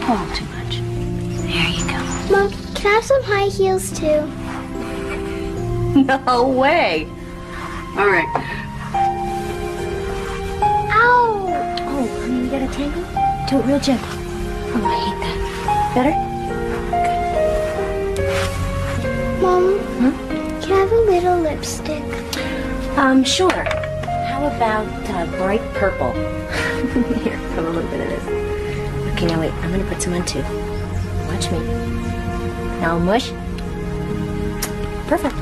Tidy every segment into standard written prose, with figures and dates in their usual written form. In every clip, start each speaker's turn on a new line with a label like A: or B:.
A: pull too much. There you go.
B: Mom, can I have some high heels too?
A: No way. All right.
B: Ow!
A: Oh, honey, you got a tangle? Do it real gentle. Oh, I hate that. Better?
B: Mom, can I have a little lipstick?
A: Sure. How about bright purple? Here, have a little bit of this. Okay, now wait. I'm gonna put some on too. Watch me. Now mush. Perfect.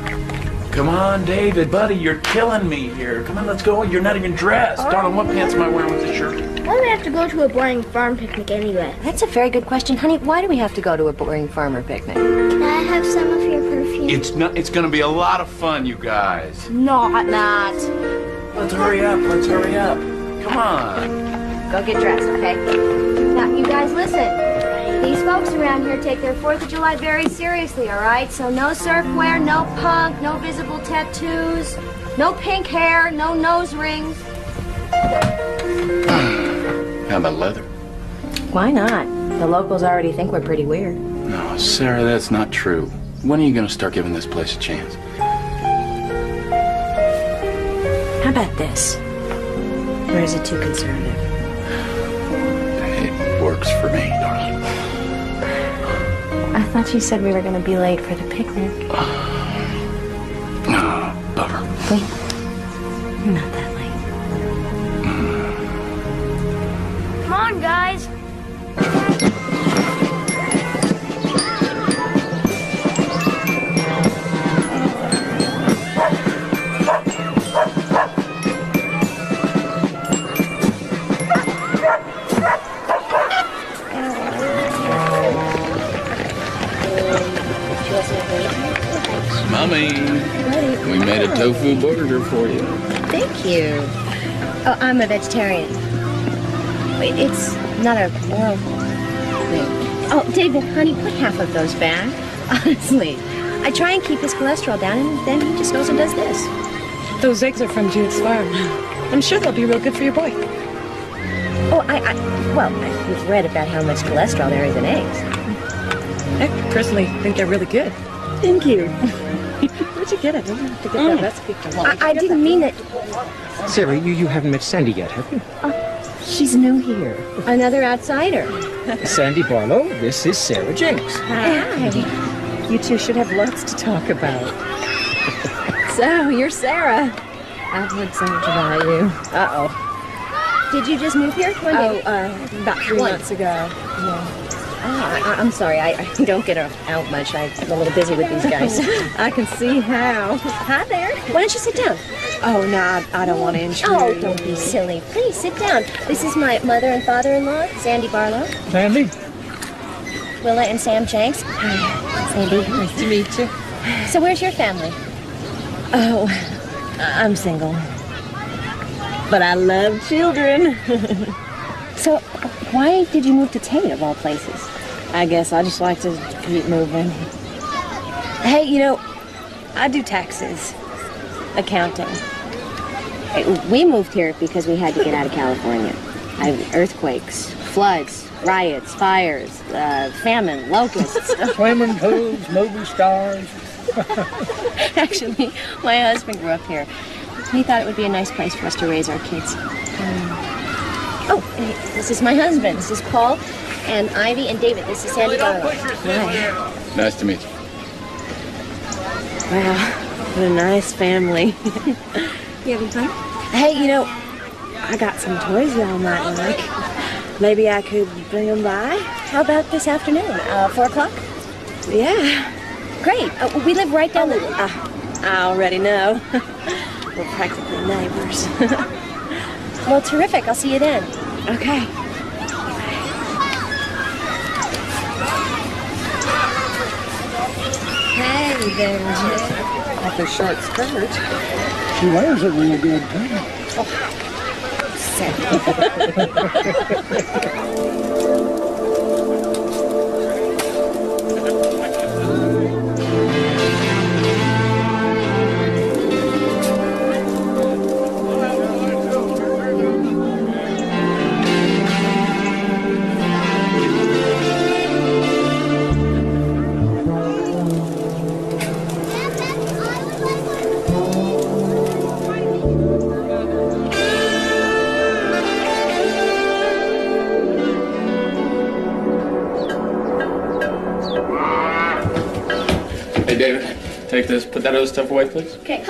C: Come on, David, buddy, you're killing me here. Come on, let's go. You're not even dressed. Darling, what pants am I wearing with this shirt?
B: Why do we have to go to a boring farm picnic anyway?
A: That's a very good question, honey. Why do we have to go to a boring farmer picnic?
B: Can I have some of your perfume?
C: It's gonna be a lot of fun, you guys.
A: Not.
C: Let's hurry up. Come on.
A: Go get dressed, okay? Now, you guys listen. These folks around here take their 4th of July very seriously, all right? So no surf wear, no punk, no visible tattoos, no pink hair, no nose rings.
C: How about leather?
A: Why not? The locals already think we're pretty weird.
C: No, Sarah, that's not true. When are you gonna start giving this place a chance?
A: How about this? Or is it too conservative?
C: It works for me, darling.
A: I thought you said we were going to be late for the picnic.
C: Bummer.
A: Wait. You're not that late.
B: Come on, guys.
C: Mommy, we made a tofu burger for you.
A: Thank you. Oh, I'm a vegetarian. Wait, it's not a moral thing. Oh, David, honey, put half of those back. Honestly, I try and keep his cholesterol down, and then he just goes and does this.
D: Those eggs are from Judith's farm. I'm sure they'll be real good for your boy.
A: Oh, you've read about how much cholesterol there is in eggs.
D: I personally think they're really good.
A: Thank you.
D: Where'd you get it? I don't have to get that recipe from home.
A: I didn't mean it.
E: Sarah, you haven't met Sandy yet, have you?
A: She's new here. Another outsider.
E: Sandy Barlow, this is Sarah Jenks.
A: Hi.
D: You two should have lots to talk about.
A: So, you're Sarah.
D: I've heard so much about you.
A: Uh-oh. Did you just move here? When did
D: About 3 months ago. Yeah.
A: I'm sorry, I don't get out much. I'm a little busy with these guys.
D: I can see how.
A: Hi there. Why don't you sit down?
D: Oh, no, I don't want to intrude.
A: Oh, don't be silly. Please, sit down. This is my mother and father-in-law, Sandy Barlow.
E: Sandy?
A: Willa and Sam Jenks. Hi, Sandy.
D: Nice to meet you.
A: So where's your family?
D: Oh, I'm single. But I love children.
A: So why did you move to Tate, of all places?
D: I guess I just like to keep moving. Hey, I do taxes, accounting.
A: We moved here because we had to get out of California. Earthquakes, floods, riots, fires, famine, locusts.
E: Swimming pools, movie stars.
A: Actually, my husband grew up here. He thought it would be a nice place for us to raise our kids. This is my husband. This is Paul and Ivy and David. This is Sandy Barlow. Hi.
C: Nice to meet you.
D: Wow, what a nice family.
A: You having fun?
D: Hey, I got some toys y'all might like. Maybe I could bring them by?
A: How about this afternoon? 4 o'clock?
D: Yeah.
A: Great. We live right down the...
D: I already know. We're practically neighbors.
A: Well, terrific. I'll see you then.
D: Okay.
A: Hey there, Jay.
E: Off a short skirt. She wears it real good, too.
C: take this, put that other stuff away, please.
A: Okay.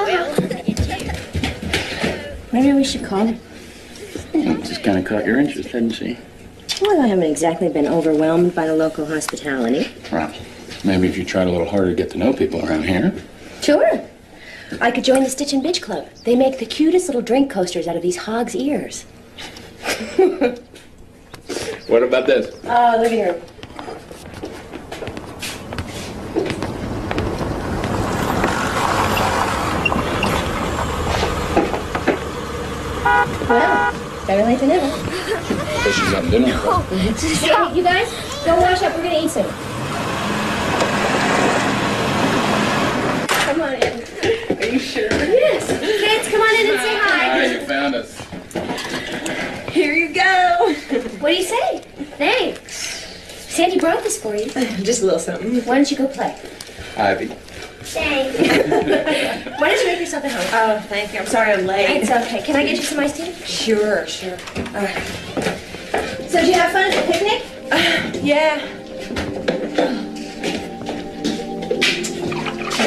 A: Maybe we should call her.
C: Just kind of caught your interest, hadn't she?
A: Well, I haven't exactly been overwhelmed by the local hospitality.
C: Well, maybe if you tried a little harder to get to know people around here.
A: Sure. I could join the Stitch and Bitch Club. They make the cutest little drink coasters out of these hog's ears.
C: What about this?
A: Living room. Well, better late than never.
C: Guess she's having dinner.
A: Hey, you guys, go wash up. We're gonna eat soon. Come on in.
C: Are you sure?
A: Yes. Kids, come on in and say hi.
C: Hi, you found us.
D: Here you go.
A: What do you say? Thanks. Sandy brought this for you.
D: Just a little something.
A: Why don't you go play?
C: Ivy.
B: Thanks.
A: Why don't you make yourself at home?
D: Oh, thank you. I'm sorry I'm late.
A: It's okay. Can I get you some iced tea?
D: Sure.
A: All right. So did you have fun at the picnic?
D: Yeah.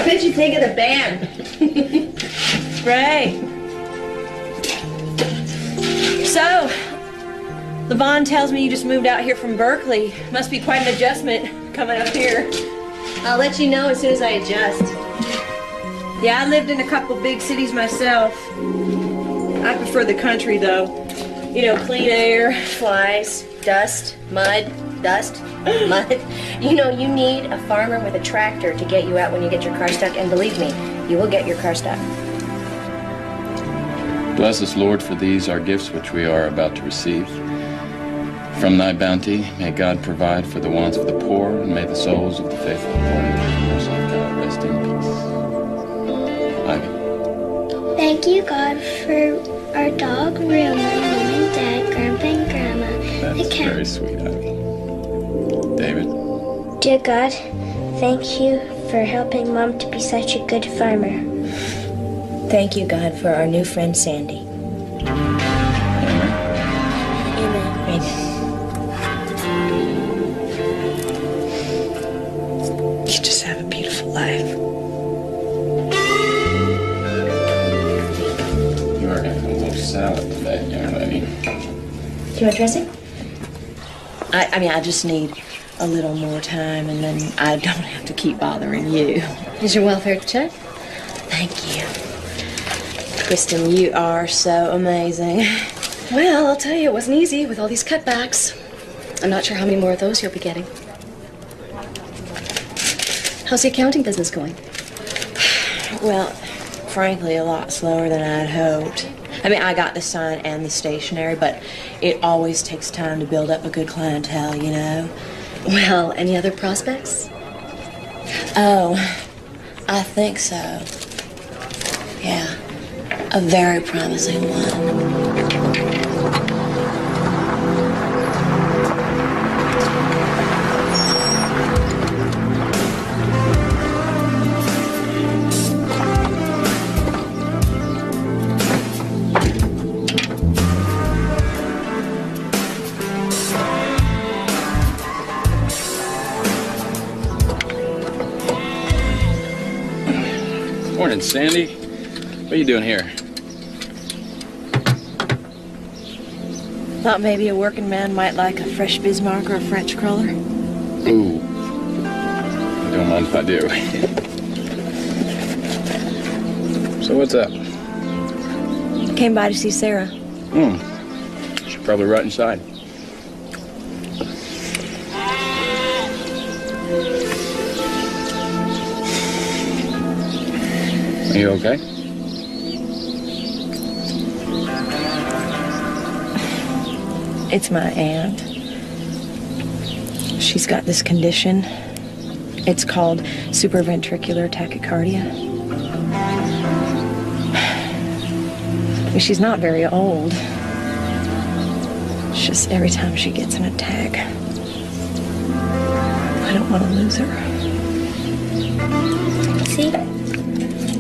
A: What did you think of the band?
D: Great. So, Levon tells me you just moved out here from Berkeley. Must be quite an adjustment coming up here.
A: I'll let you know as soon as I adjust.
D: Yeah, I lived in a couple big cities myself. I prefer the country, though. You know, clean air.
A: Flies, dust, mud, mud. You know, you need a farmer with a tractor to get you out when you get your car stuck, and believe me, you will get your car stuck.
C: Bless us, Lord, for these our gifts which we are about to receive. From thy bounty, may God provide for the wants of the poor, and may the souls of the faithful departed in the mercy of God rest in peace. Ivy.
B: Thank you, God, for our dog, Ruma, Mom and Dad, Grandpa and Grandma, the
C: That's
B: cat.
C: very sweet, Ivy. David.
B: Dear God, thank you for helping Mom to be such a good farmer.
A: Thank you, God, for our new friend, Sandy.
C: Amen.
B: Amen.
A: Amen.
D: You just have a beautiful life.
C: You are having a little salad today, young lady.
A: Do you want dressing?
D: I mean, I just need a little more time, and then I don't have to keep bothering you.
A: Is your welfare check?
D: Thank you. Kristen, you are so amazing.
F: Well, I'll tell you, it wasn't easy with all these cutbacks. I'm not sure how many more of those you'll be getting. How's the accounting business going?
D: Well, frankly, a lot slower than I'd hoped. I mean, I got the sign and the stationery, but it always takes time to build up a good clientele, you know?
F: Well, any other prospects?
D: Oh, I think so. Yeah, a very promising one.
C: Morning, Sandy. What are you doing here?
D: Thought maybe a working man might like a fresh Bismarck or a French cruller.
C: Ooh. Don't mind if I do. So what's up?
D: Came by to see Sarah.
C: She's probably right inside. Are you okay?
D: It's my aunt. She's got this condition. It's called supraventricular tachycardia. She's not very old. It's just every time she gets an attack, I don't want to lose her.
B: See?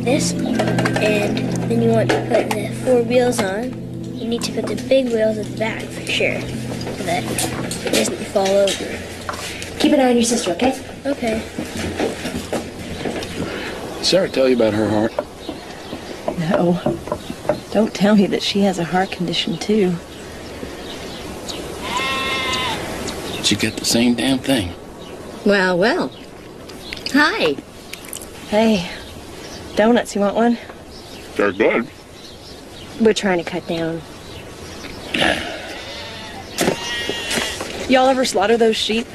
B: This, and then you want to put the 4 wheels on. You need to put the big wheels at the back for sure, so that it doesn't fall over.
A: Keep an eye on your sister, okay?
B: Okay.
C: Sarah tell you about her heart?
D: No. Don't tell me that she has a heart condition, too.
C: She get the same damn thing.
A: Well, well. Hi.
D: Hey, donuts, you want one?
C: They're good.
A: We're trying to cut down.
D: Y'all ever slaughter those sheep?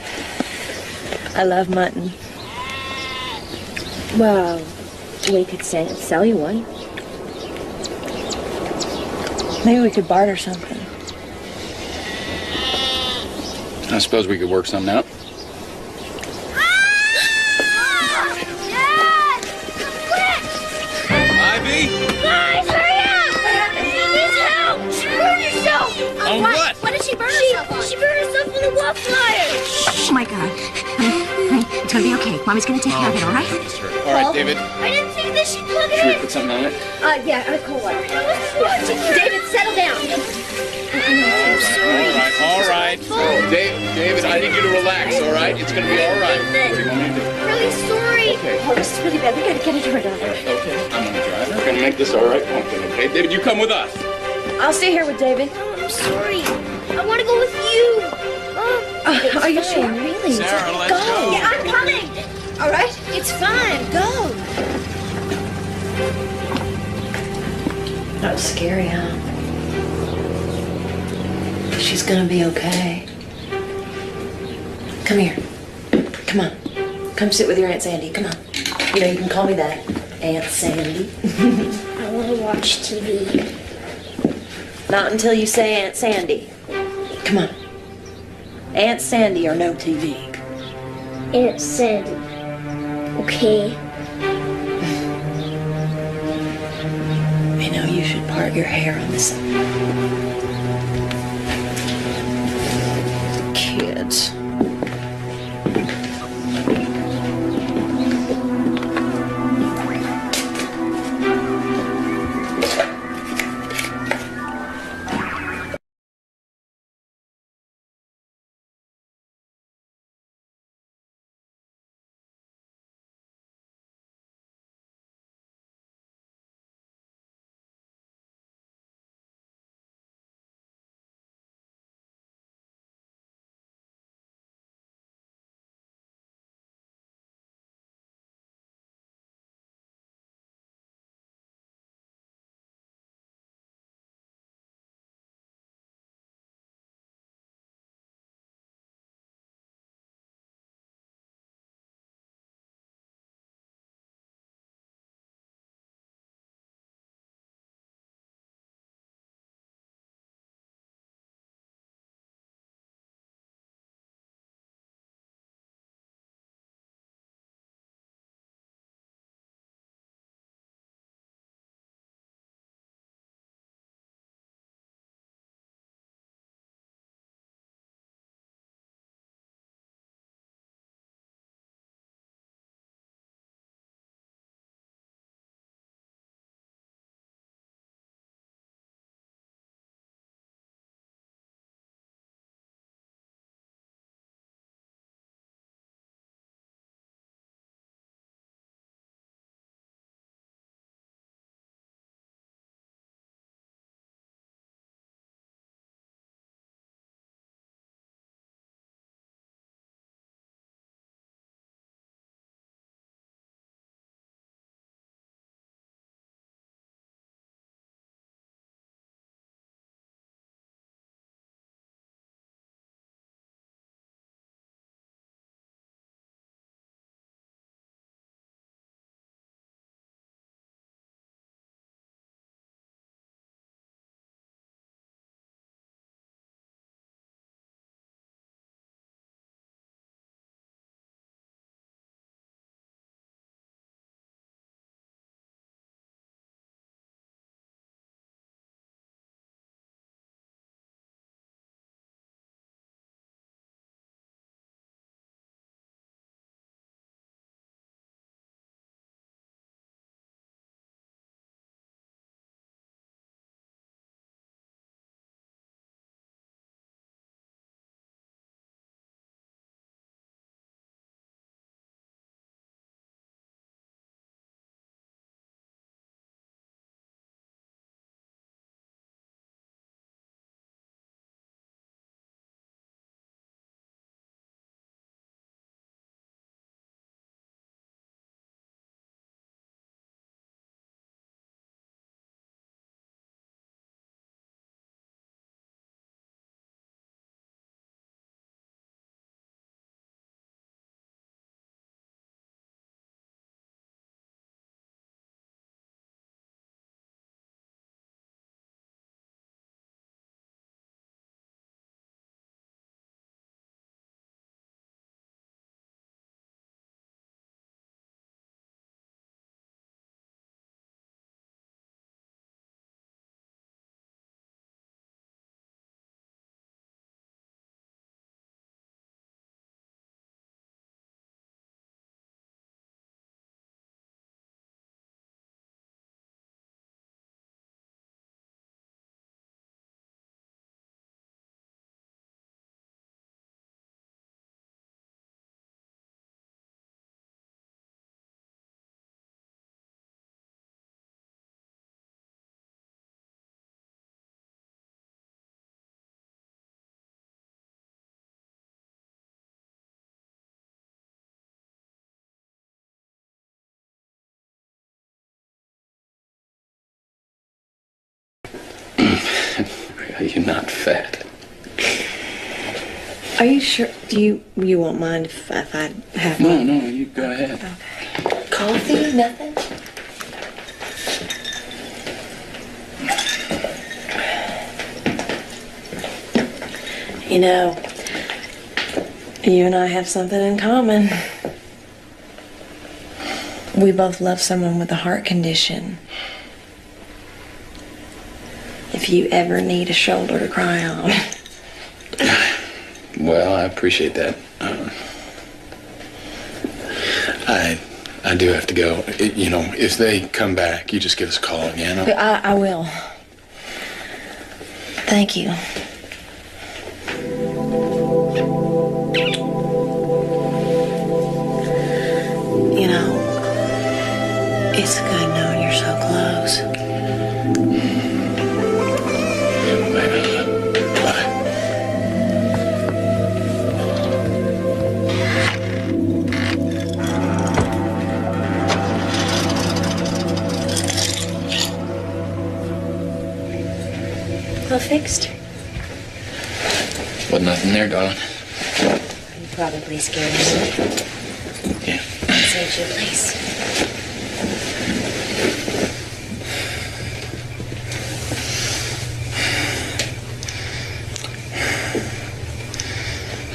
D: I love mutton.
A: Well, we could sell you one.
D: Maybe we could barter something.
C: I suppose we could work something out. Ivy?
B: Guys, hurry up! What happened? She needs help! She burned herself!
C: On what?
B: What did she burn herself on? She burned herself on the walk flyer!
A: Oh my God. Honey, it's gonna be okay. Mommy's gonna take care of it, all right?
C: All right, David.
B: I didn't think that she'd plug
C: Should we
B: in!
C: put something on it?
A: Yeah, cold water. David, settle down.
C: All right. David, I need you to relax, all right? It's gonna be all right. What do you want me to do?
B: Really sorry!
C: Okay.
A: Oh, this is really bad. We gotta get it to her, doctor.
C: Okay, I'm gonna drive. We're gonna make this all right. Okay, David, you come with us.
D: I'll stay here with David.
B: I'm sorry. I want to go with you.
D: Are you sure?
A: Really?
C: Sarah, let's go.
B: Yeah, I'm coming.
A: All right.
B: It's fine. Go.
D: That was scary, huh? She's gonna be okay. Come here. Come on. Come sit with your Aunt Sandy. Come on. You know, you can call me that. Aunt Sandy.
B: I want to watch TV.
D: Not until you say Aunt Sandy. Come on. Aunt Sandy or no TV.
B: Aunt Sandy. Okay.
D: You know, you should part your hair on this. Kids.
C: You're not fat.
D: Are you sure? You won't mind if I have
C: No,
D: one?
C: no, you go ahead.
D: Okay. Coffee? Nothing? You know, you and I have something in common. We both love someone with a heart condition. If you ever need a shoulder to cry on.
C: Well, I appreciate that. I do have to go. If they come back, you just give us a call again.
D: I will. Thank you. You know, it's good knowing you're so close.
C: Bye.
D: All fixed?
C: Wasn't nothing there, darling.
A: You probably scared yourself.
C: Yeah.
A: Saved you a place.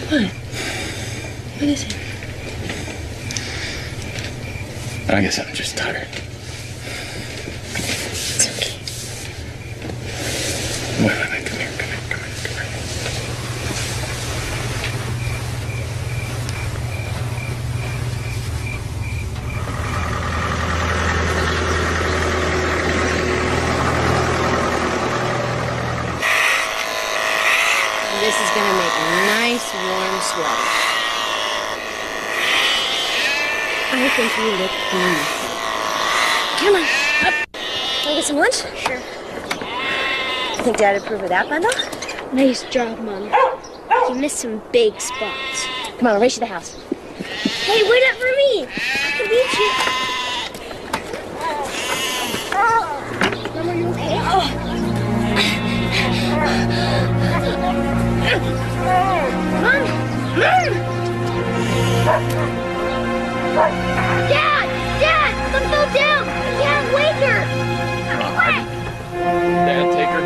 D: What? What is it?
C: I guess I'm just tired.
D: It's okay.
C: Wait, come here.
A: This is gonna make a nice warm sweater. I think you look wonderful. Come on, up. Can we get some lunch?
B: Sure.
A: Think Dad approve of that bundle?
B: Nice job, Mom. You missed some big spots.
A: Come on, I'll race you to the house.
B: Hey, wait up for me. I can beat you. Mom, are you okay? Mom! Dad! Dad! Some fell down! I can't wake her!
C: Dad, take her.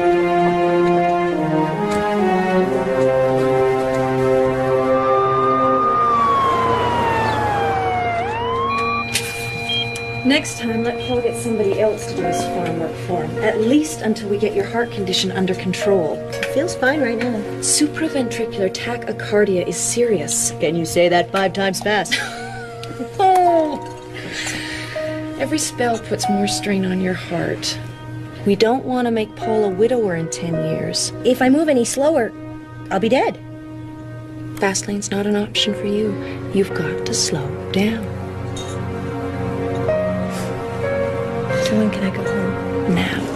G: Next time, let Paul get somebody else to do his farm work for him. At least until we get your heart condition under control.
A: It feels fine right now.
G: Supraventricular tachycardia is serious.
A: Can you say that 5 times fast?
G: Every spell puts more strain on your heart. We don't want to make Paul a widower in 10 years.
A: If I move any slower, I'll be dead.
G: Fast lane's not an option for you. You've got to slow down.
A: So when can I go home?
G: Now.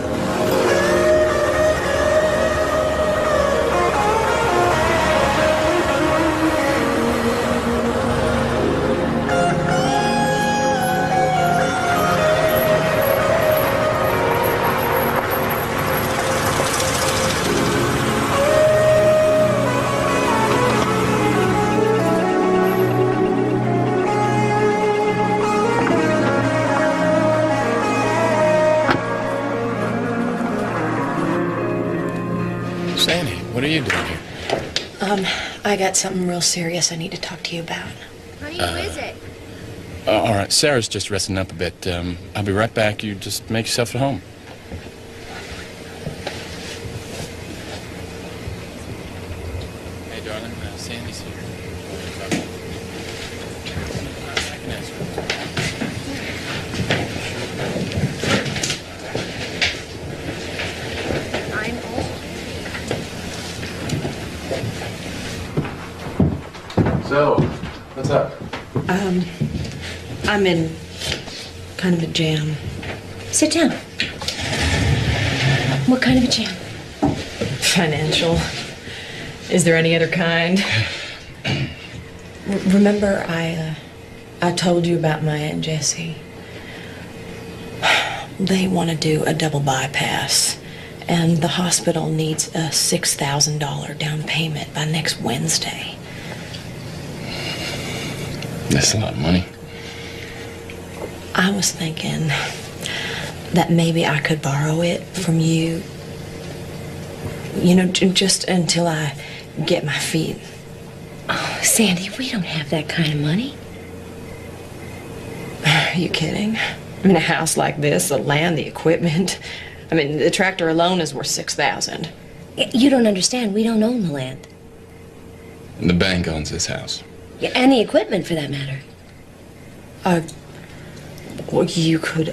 C: Sandy, what are you doing here?
D: I got something real serious I need to talk to you about.
B: Honey, who is it?
C: All right, Sarah's just resting up a bit. I'll be right back. You just make yourself at home. Hey, darling, Sandy's here. I can ask her.
B: I'm
C: So, what's up?
D: I'm in kind of a jam.
A: Sit down. What kind of a jam?
D: Financial. Is there any other kind? Remember I told you about my Aunt Jessie? They want to do a double bypass, And the hospital needs a $6,000 down payment by next Wednesday.
C: That's a lot of money.
D: I was thinking that maybe I could borrow it from you. You know, just until I get my feet.
A: Oh, Sandy, we don't have that kind of money.
D: Are you kidding? I mean, a house like this, the land, the equipment. I mean, the tractor alone is worth $6,000.
A: You don't understand. We don't own the land.
C: And the bank owns this house.
A: Yeah, and the equipment, for that matter.
D: Well, you could,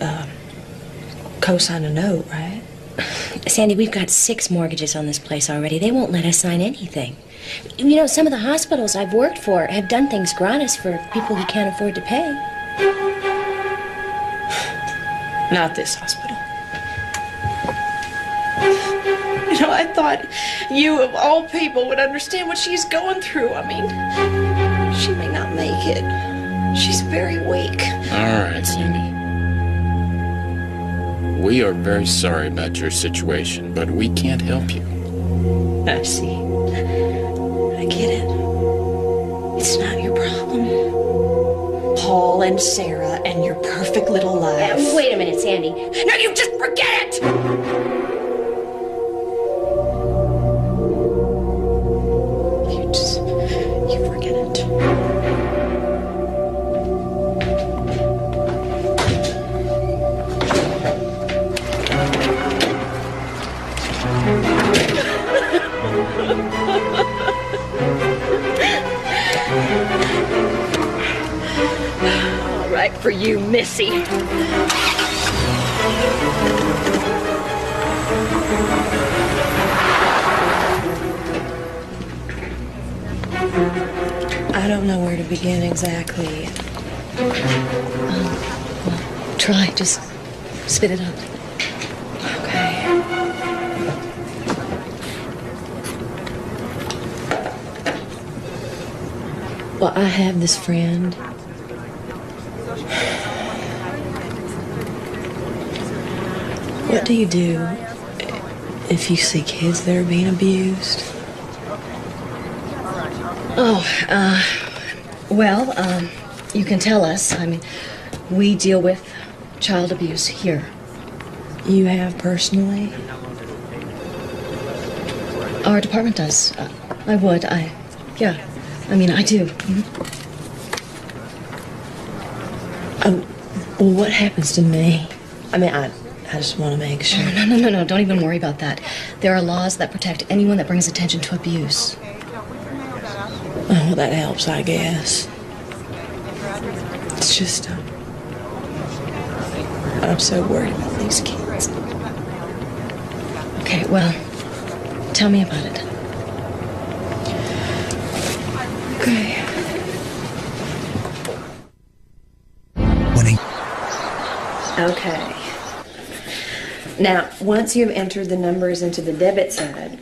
D: co-sign a note, right?
A: Sandy, we've got 6 mortgages on this place already. They won't let us sign anything. You know, some of the hospitals I've worked for have done things gratis for people who can't afford to pay.
D: Not this hospital. You know, I thought you, of all people, would understand what she's going through. I mean, she may not make it. She's very weak.
C: All right, Sandy. We are very sorry about your situation, but we can't help you.
D: I see. I get it. It's not your problem. Paul and Sarah and your perfect little life.
A: Wait a minute, Sandy.
D: No, you just forget it! You forget it.
G: All right for you, Missy.
D: I don't know where to begin exactly.
F: Try, just spit it out.
D: Okay. Well, I have this friend. What do you do if you see kids that are being abused?
F: Well, you can tell us. I mean, we deal with child abuse here.
D: You have personally?
F: Our department does. Yeah. I mean, I do.
D: Well, what happens to me? I mean, I just want to make sure.
F: No. Don't even worry about that. There are laws that protect anyone that brings attention to abuse.
D: Oh, well, that helps, I guess. It's just, I'm so worried about these kids.
F: Okay, well, tell me about it.
D: Okay. Okay. Now, once you've entered the numbers into the debit side,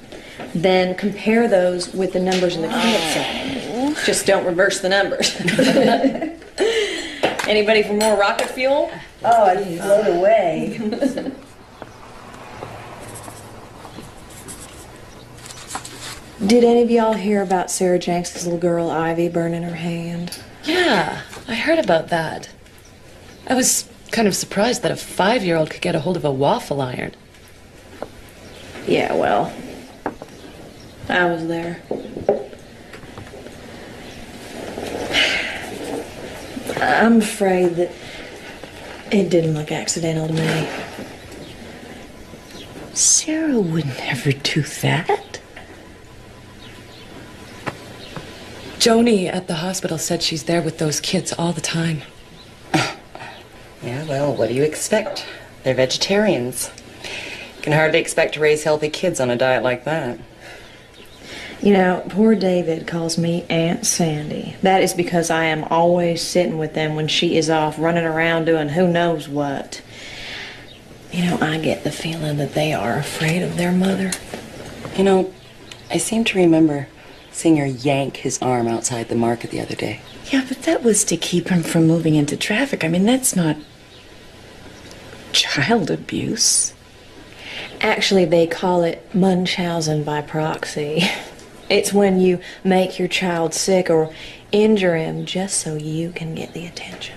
D: then compare those with the numbers in the credit side. Just don't reverse the numbers. Anybody for more rocket fuel?
H: Oh, I'd float away.
D: Did any of y'all hear about Sarah Jenks' little girl, Ivy, burning her hand?
G: Yeah, I heard about that. I was kind of surprised that a 5-year-old could get a hold of a waffle iron.
D: Yeah, well, I was there. I'm afraid that it didn't look accidental to me.
A: Sarah would never do that.
G: Joni at the hospital said she's there with those kids all the time.
H: Yeah, well, what do you expect? They're vegetarians. You can hardly expect to raise healthy kids on a diet like that.
D: You know, poor David calls me Aunt Sandy. That is because I am always sitting with them when she is off running around doing who knows what. You know, I get the feeling that they are afraid of their mother.
H: You know, I seem to remember seeing her yank his arm outside the market the other day.
A: Yeah, but that was to keep him from moving into traffic. I mean, that's not child abuse.
D: Actually, they call it Munchausen by proxy. It's when you make your child sick or injure him just so you can get the attention.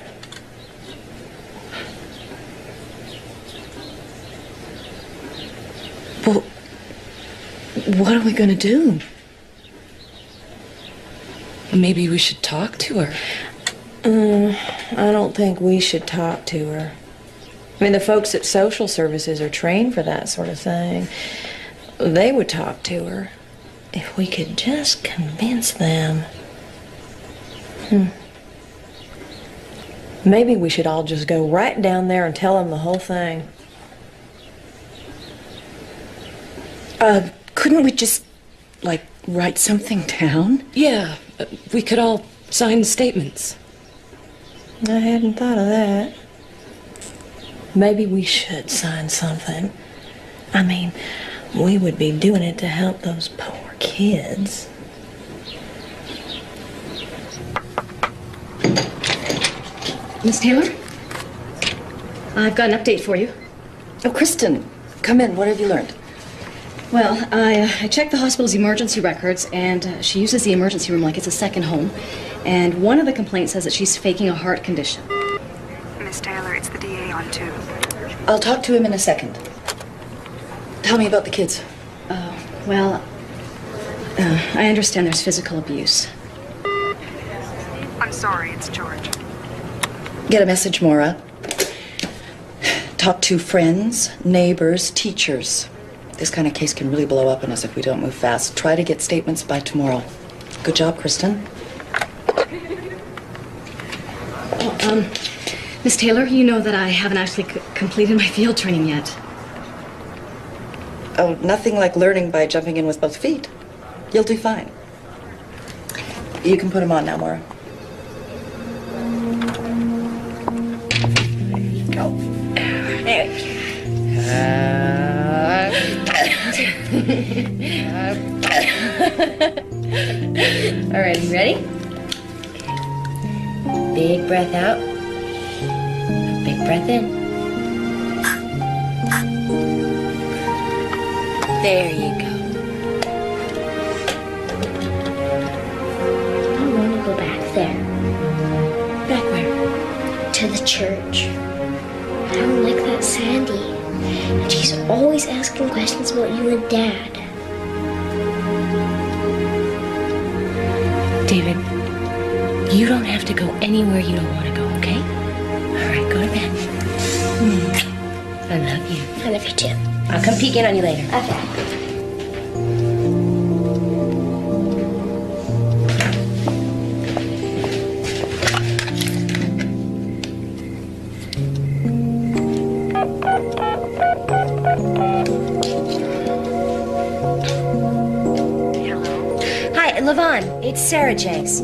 G: Well, what are we gonna do? Maybe we should talk to her.
D: I don't think we should talk to her. I mean, the folks at social services are trained for that sort of thing. They would talk to her if we could just convince them. Maybe we should all just go right down there and tell them the whole thing.
I: Couldn't we just, like, write something down?
G: Yeah, we could all sign statements.
D: I hadn't thought of that. Maybe we should sign something. I mean, we would be doing it to help those poor kids.
F: Miss Taylor? I've got an update for you.
I: Oh, Kristen, come in. What have you learned?
F: Well, I checked the hospital's emergency records, and she uses the emergency room like it's a second home. And one of the complaints says that she's faking a heart condition.
J: Miss Taylor, it's the DA on 2.
I: I'll talk to him in a second. Tell me about the kids.
F: Well, I understand there's physical abuse.
J: I'm sorry, it's George.
I: Get a message, Maura. Talk to friends, neighbors, teachers. This kind of case can really blow up on us if we don't move fast. Try to get statements by tomorrow. Good job, Kristen.
F: Miss Taylor, you know that I haven't actually completed my field training yet.
I: Oh, nothing like learning by jumping in with both feet. You'll do fine. You can put them on now, Maura. Go.
A: All right, you ready? Big breath out. Big breath in. There you go.
B: I want to go back there.
A: Back where?
B: To the church. I don't like that Sandy. And she's always asking questions about you and Dad.
A: David, you don't have to go anywhere you don't want to go, okay? All right, go to bed. I love you.
B: I love you too.
A: I'll come peek in on you later.
B: Okay.
A: Hi, Levon. It's Sarah Jenks.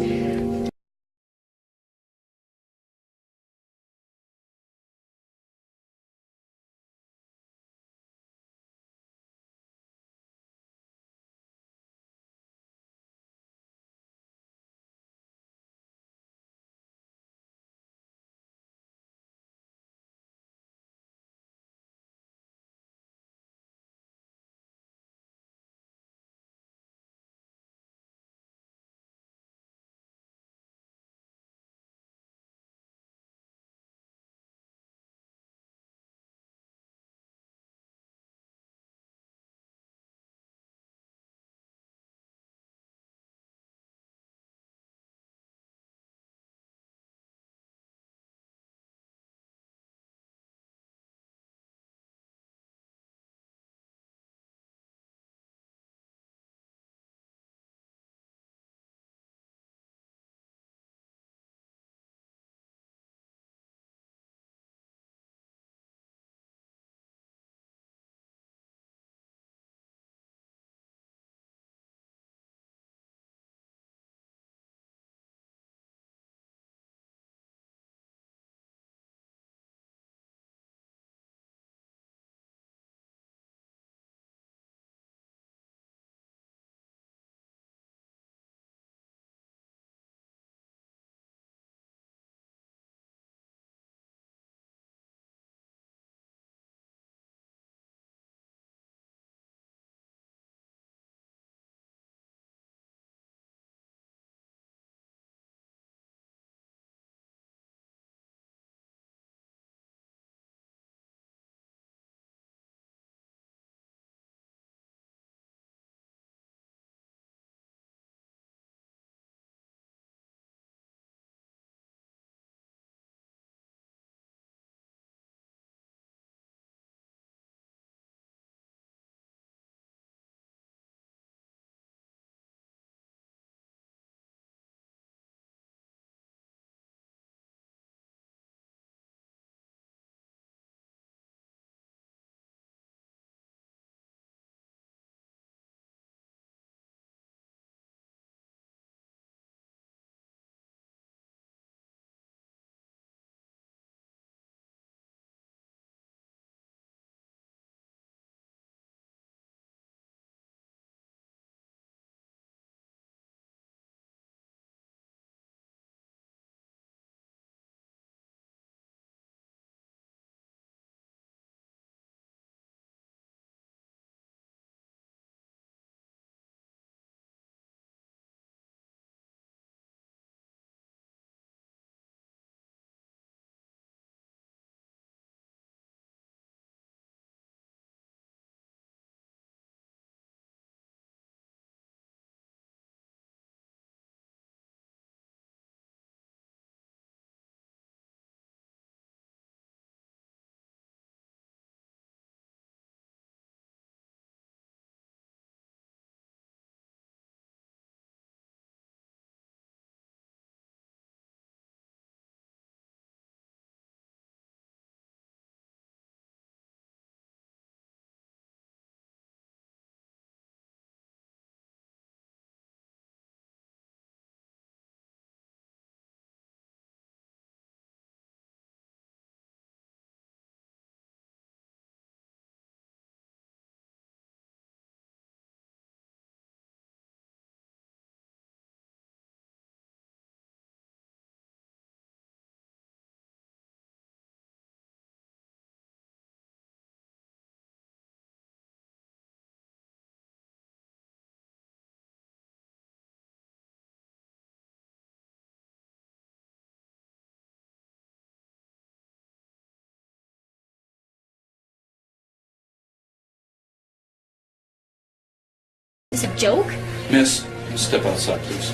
F: Is it a joke?
K: Miss, step outside, please.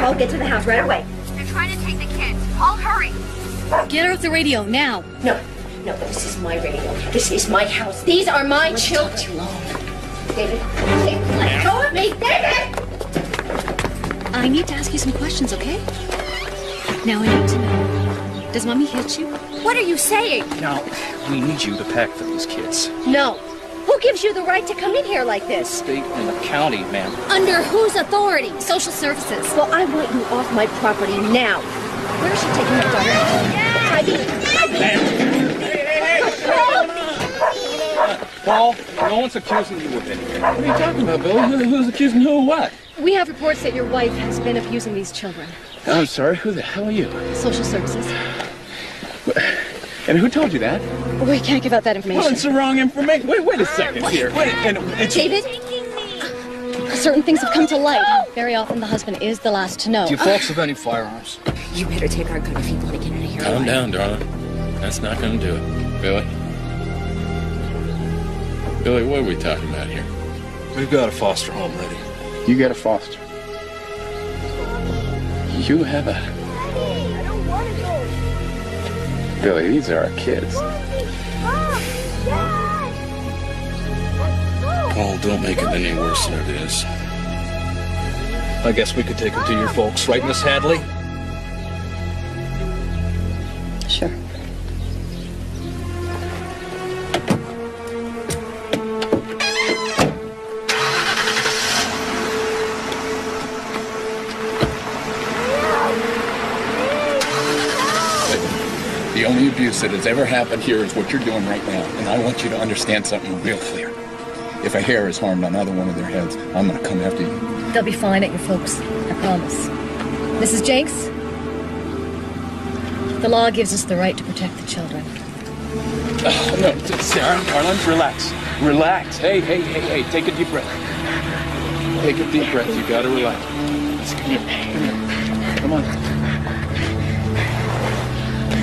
A: Paul, get to the house right away.
J: They're trying to take the kids. Paul, hurry.
F: Get her off the radio now.
A: No, this is my radio. This is my house. These are my children.
F: Too long.
A: David, let go of me, David!
F: I need to ask you some questions, okay? Now I need to know. Does Mommy hit you?
A: What are you saying?
K: Now, we need you to pack for these kids.
A: No. Who gives you the right to come in here like this?
K: State and the county, ma'am.
A: Under whose authority?
F: Social services.
A: Well, I want you off my property now. Where is she taking my daughter?
K: Paul, no one's accusing you of anything. What are you talking about, Bill? Who's accusing who of what?
F: We have reports that your wife has been abusing these children.
C: I'm sorry, who the hell are you?
F: Social services.
C: And who told you that?
F: We can't give out that information.
C: Well, it's the wrong information. Wait a second here.
F: David? Certain things have come to light. Very often the husband is the last to know.
K: Do you folks have any firearms?
A: You better take our gun if you want to get out of here.
C: Calm down, darling. That's not going to do it. Billy? Billy, what are we talking about here?
K: We've got a foster home ready.
C: You got a foster. You have a... Billy, these are our kids.
K: Paul, don't make it any worse than it is. I guess we could take them to your folks, right, Miss Hadley?
F: Sure.
C: The only abuse that has ever happened here is what you're doing right now. And I want you to understand something real clear. If a hair is harmed on either one of their heads, I'm going to come after you.
F: They'll be fine at your folks. I promise. Mrs. Jenks? The law gives us the right to protect the children.
C: Oh, no, Sarah, darling, relax. Relax. Hey, take a deep breath. Take a deep breath. You got to relax. Come here. Come on.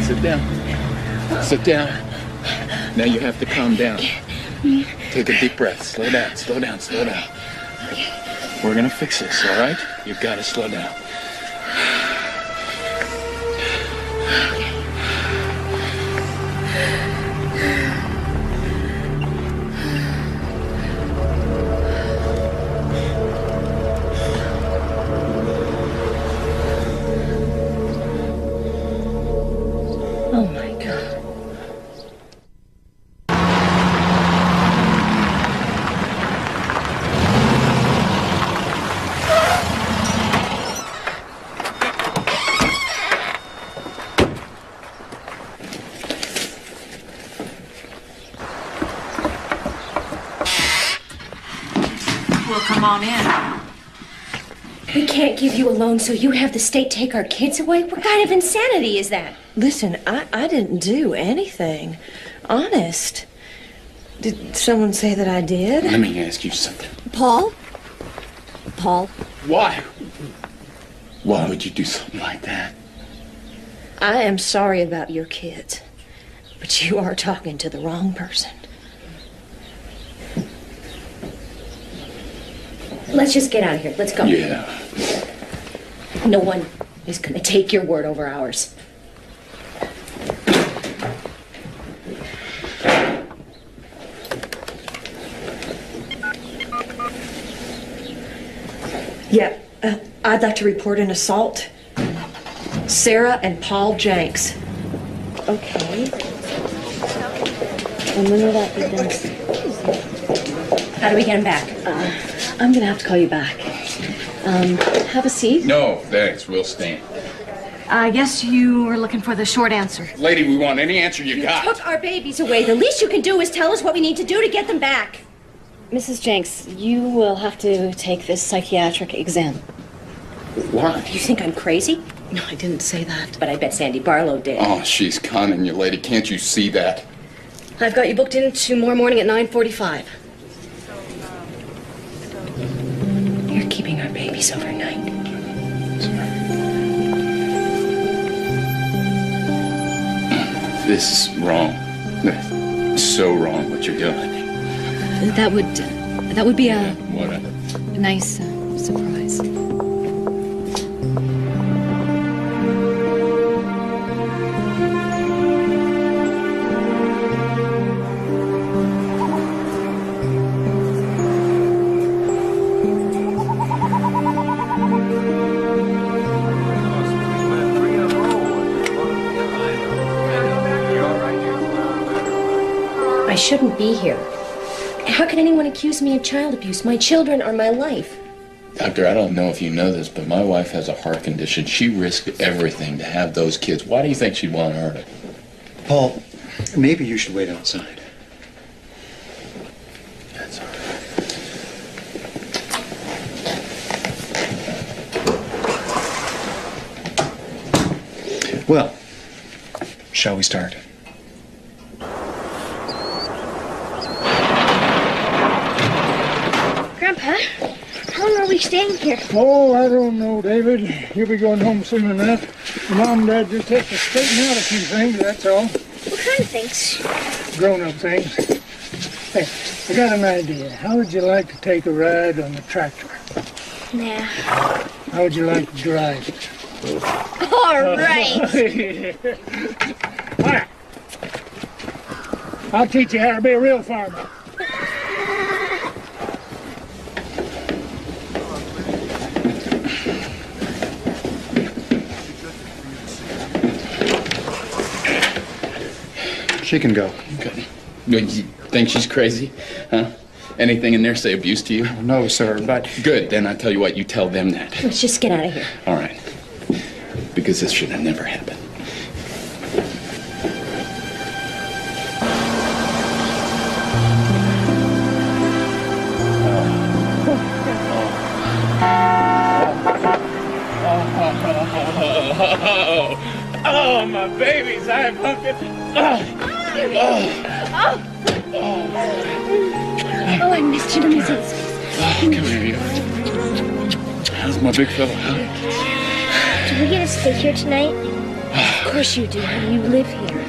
C: Sit down. Sit down. Now you have to calm down. Take a deep breath. Slow down, slow down, slow down. We're gonna fix this, all right? You've got to slow down.
F: Oh my God.
L: Well, come on in.
A: We can't give you a loan so you have the state take our kids away? What kind of insanity is that?
D: Listen, I didn't do anything. Honest. Did someone say that I did?
C: Let me ask you something.
F: Paul? Paul?
C: Why? Why would you do something like that?
D: I am sorry about your kids, but you are talking to the wrong person.
A: Let's just get out of here. Let's go.
C: Yeah.
A: No one is going to take your word over ours.
D: Yeah, I'd like to report an assault. Sarah and Paul Jenks.
F: Okay. And when will that be done?
A: How do we get him back?
F: I'm gonna have to call you back. Have a seat.
C: No, thanks. We'll stand.
F: I guess you were looking for the short answer.
C: Lady, we want any answer you got.
A: Took our babies away. The least you can do is tell us what we need to do to get them back.
F: Mrs. Jenks, you will have to take this psychiatric exam.
C: Why?
A: You think I'm crazy?
F: No, I didn't say that.
A: But I bet Sandy Barlow did.
C: Oh, she's conning you, lady. Can't you see that?
F: I've got you booked in tomorrow morning at 9:45.
A: You're keeping our babies overnight.
C: This is wrong. So wrong what you're doing.
F: That would That would be a
C: Whatever.
F: nice surprise.
A: I shouldn't be here. How can anyone accuse me of child abuse? My children are my life.
C: Doctor, I don't know if you know this, but my wife has a heart condition. She risked everything to have those kids. Why do you think she'd want to hurt it?
E: Paul, maybe you should wait outside.
C: That's all right.
E: Well, shall we start?
B: Grandpa, how long are we staying here?
M: Oh, I don't know, David. You'll be going home soon enough. Mom and Dad just have to straighten out a few things, that's all.
B: What kind of things?
M: Grown-up things. Hey, I got an idea. How would you like to take a ride on the tractor?
B: Nah.
M: How would you like to drive it?
B: All right.
M: All right. I'll teach you how to be a real farmer.
E: She can go.
C: Good. You think she's crazy? Huh? Anything in there say abuse to you?
E: No, sir, but...
C: Good, then I tell you what, you tell them that.
A: Let's just get out of here.
C: All right. Because this should have never happened. Oh, my babies, I am pumpkin.
B: Oh, I missed you. Let me see this.
C: Come here, you. How's my big fella, huh?
B: Do we get to stay here tonight? Of course you do, honey. You live here.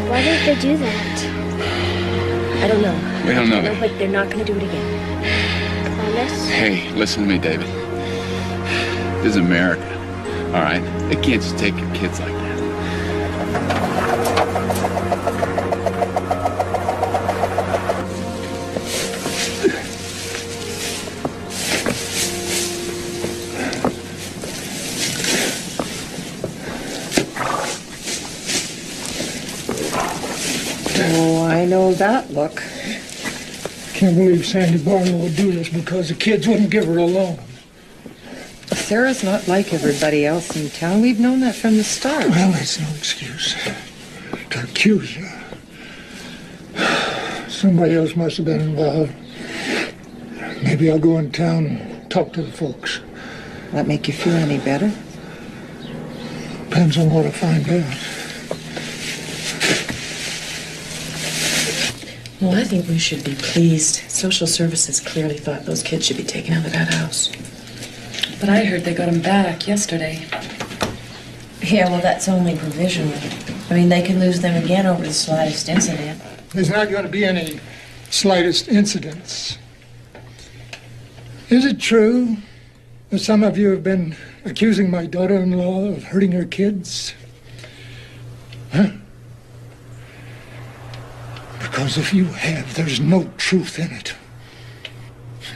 B: Why didn't they do that?
A: I don't know.
C: We don't know
A: No,
C: that.
A: but they're not going to do it again.
B: Promise?
C: Hey, listen to me, David. This is America, all right? They can't just take your kids like that.
I: Oh, I know that look.
M: Can't believe Sandy Barlow would do this because the kids wouldn't give her a loan.
I: Sarah's not like everybody else in town. We've known that from the start.
M: Well, that's no excuse to accuse her. Somebody else must have been involved. Maybe I'll go in town and talk to the folks.
I: That make you feel any better?
M: Depends on what I find out.
G: Well, I think we should be pleased. Social services clearly thought those kids should be taken out of that house. But I heard they got them back yesterday.
D: Yeah, well, that's only provisional. I mean, they could lose them again over the slightest incident.
M: There's not going to be any slightest incidents. Is it true that some of you have been accusing my daughter-in-law of hurting her kids? Huh? Because if you have, there's no truth in it.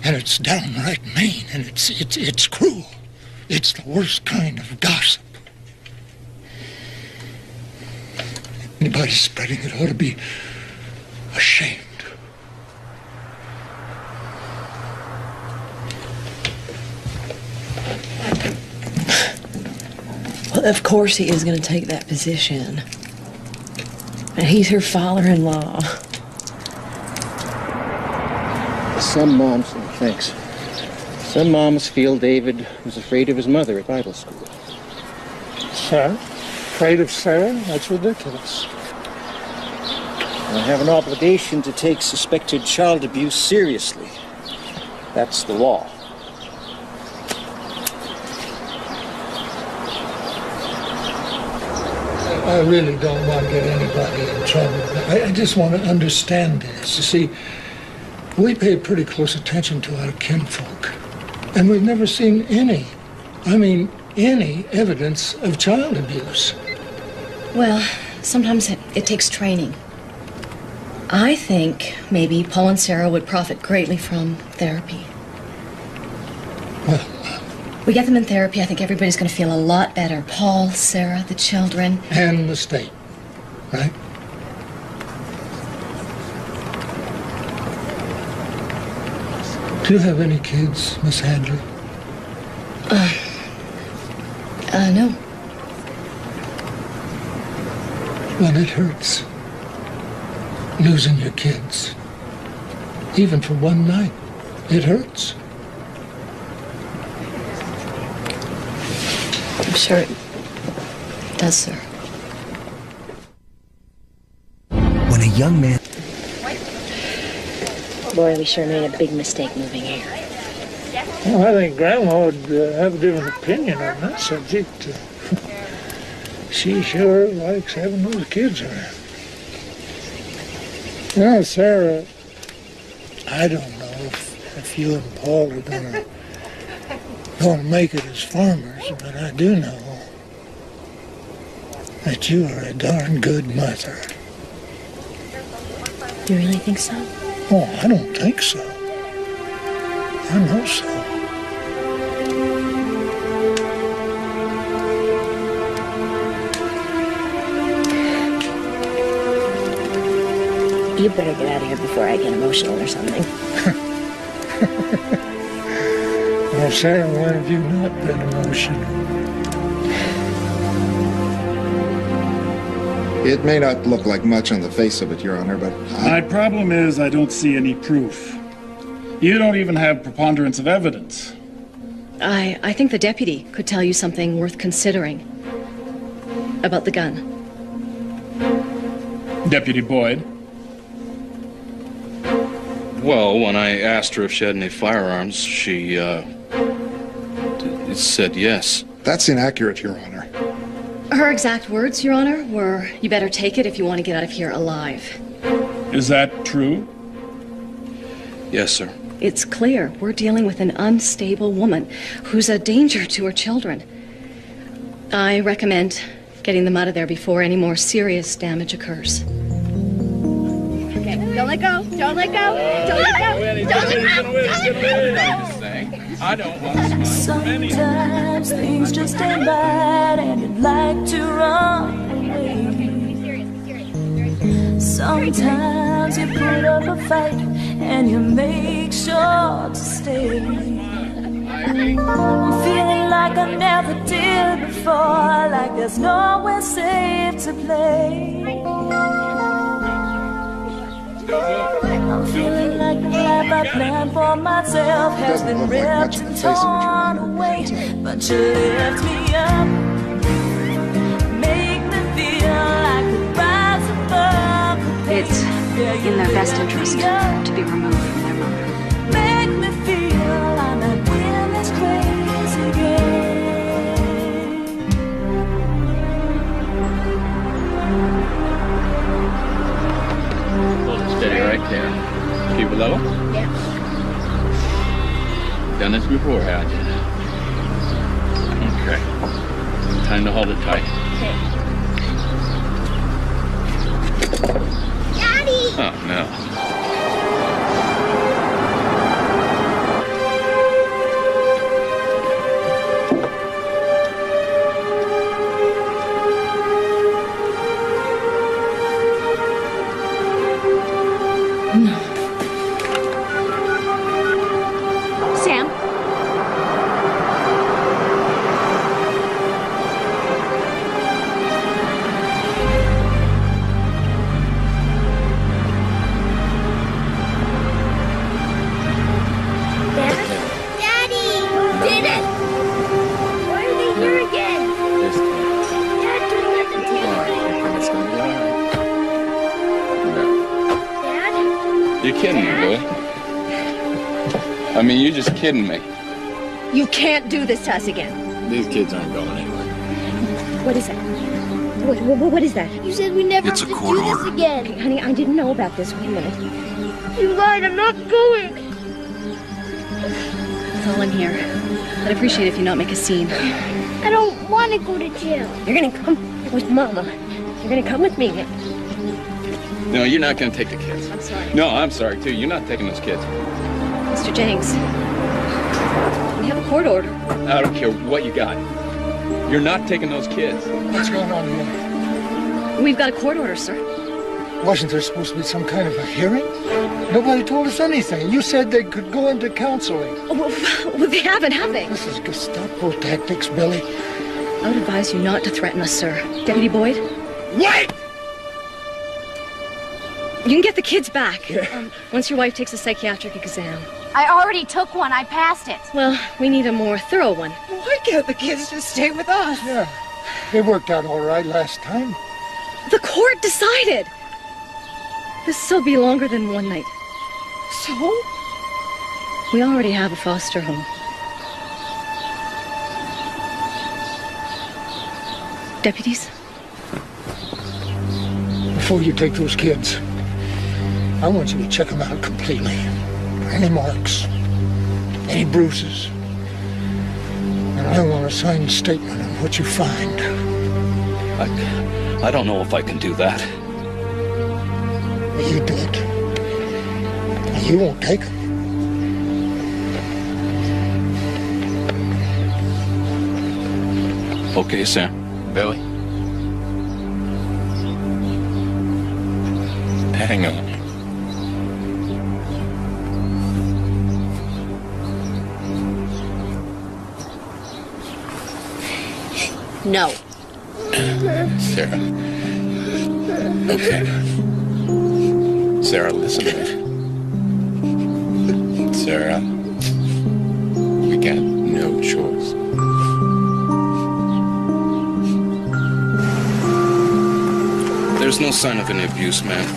M: And it's downright mean, and it's cruel. It's the worst kind of gossip. Anybody spreading it ought to be ashamed.
D: Well, of course he is going to take that position. And he's her father-in-law.
E: Some moms, thanks. Some moms feel David was afraid of his mother at Bible school.
M: Sarah? Afraid of Sarah? That's ridiculous.
E: I have an obligation to take suspected child abuse seriously. That's the law.
M: I really don't want to get anybody in trouble. I just want to understand this. You see, We pay pretty close attention to our kinfolk, and we've never seen any evidence of child abuse.
F: Well, sometimes it takes training. I think maybe Paul and Sarah would profit greatly from therapy.
M: Well,
F: we get them in therapy, I think everybody's going to feel a lot better. Paul, Sarah, the children.
M: And the state, right? Do you have any kids, Miss Hadley?
F: No.
M: Well, it hurts. Losing your kids. Even for one night. It hurts.
F: I'm sure it does, sir.
N: When a young man...
A: Boy, we sure made a big mistake moving here.
M: Well, I think Grandma would have a different opinion on that subject. She sure likes having those kids around. Now, Sarah, I don't know if you and Paul are gonna make it as farmers, but I do know that you are a darn good mother.
A: You really think so?
M: Oh, I don't think so. I know so.
A: You better get out of here before I get emotional or something.
M: Well, Sarah, when have you not been emotional?
O: It may not look like much on the face of it, Your Honor, but
P: My problem is I don't see any proof. You don't even have preponderance of evidence.
F: I think the deputy could tell you something worth considering about the gun.
P: Deputy Boyd.
K: Well, when I asked her if she had any firearms, she said yes.
O: That's inaccurate, Your Honor.
F: Her exact words, Your Honor, were, "You better take it if you want to get out of here alive."
P: Is that true?
K: Yes, sir.
F: It's clear we're dealing with an unstable woman who's a danger to her children. I recommend getting them out of there before any more serious damage occurs.
J: Okay, don't let go. Don't let go. Don't let go. Don't let go.
K: I don't want to smile.
Q: Sometimes things just ain't right and you'd like to run away. Sometimes you put up a fight and you make sure to stay. I'm feeling like I never did before, like there's nowhere safe to play. I'm feeling like the life I planned for myself has been ripped and torn away. But you lift me up, make me feel like I could rise above the pain.
R: It's in their best interest to be removed from their mother.
Q: Make me feel I'm not in this crazy game.
C: Hold it steady right there. Keep it level.
A: Yeah.
C: Done this before, haven't you? Okay. Time to hold it tight.
A: Okay.
J: Daddy!
C: Oh, no.
A: Sam?
J: Daddy! Did it! Why are they here again? Dad, don't let them take
C: It's gonna be all right.
J: Dad?
C: You're kidding me, boy. I mean, you're just kidding me.
A: You can't do this to us again.
C: These kids aren't going anywhere.
A: What is that? What is that?
J: You said we never
K: It's
J: have
K: a
J: to
K: court
J: do this
K: order.
J: again.
A: Okay, honey, I didn't know about this. Wait a minute.
J: You lied. I'm not going.
F: That's all I'm here. I'd appreciate if you not make a scene.
J: I don't want to go to jail.
A: You're gonna come with Mama. You're gonna come with me.
C: No, you're not going to take the kids.
F: I'm sorry.
C: No, I'm sorry, too. You're not taking those kids.
F: Mr. Jenks, we have a court order.
C: I don't care what you got. You're not taking those kids.
M: What's going on here?
F: We've got a court order, sir.
M: Wasn't there supposed to be some kind of a hearing? Nobody told us anything. You said they could go into counseling.
F: Oh, well, they haven't, have they?
M: This is Gestapo tactics, Billy.
F: I would advise you not to threaten us, sir. Deputy Boyd?
M: Wait!
F: You can get the kids back. Once your wife takes a psychiatric exam.
A: I already took one. I passed it.
F: Well, we need a more thorough one.
I: Why can't the kids just stay with us?
M: Yeah, they worked out all right last time.
F: The court decided. This'll still be longer than one night.
I: So?
F: We already have a foster home. Deputies?
M: Before you take those kids, I want you to check them out completely. Any marks, any bruises. And I want a signed statement on what you find.
K: I don't know if I can do that.
M: You do it. You won't take them.
K: Okay, Sam.
C: Billy? Hang on.
A: No.
C: Sarah. Okay. Sarah, listen to me. Sarah, you got no choice. There's no sign of any abuse, ma'am.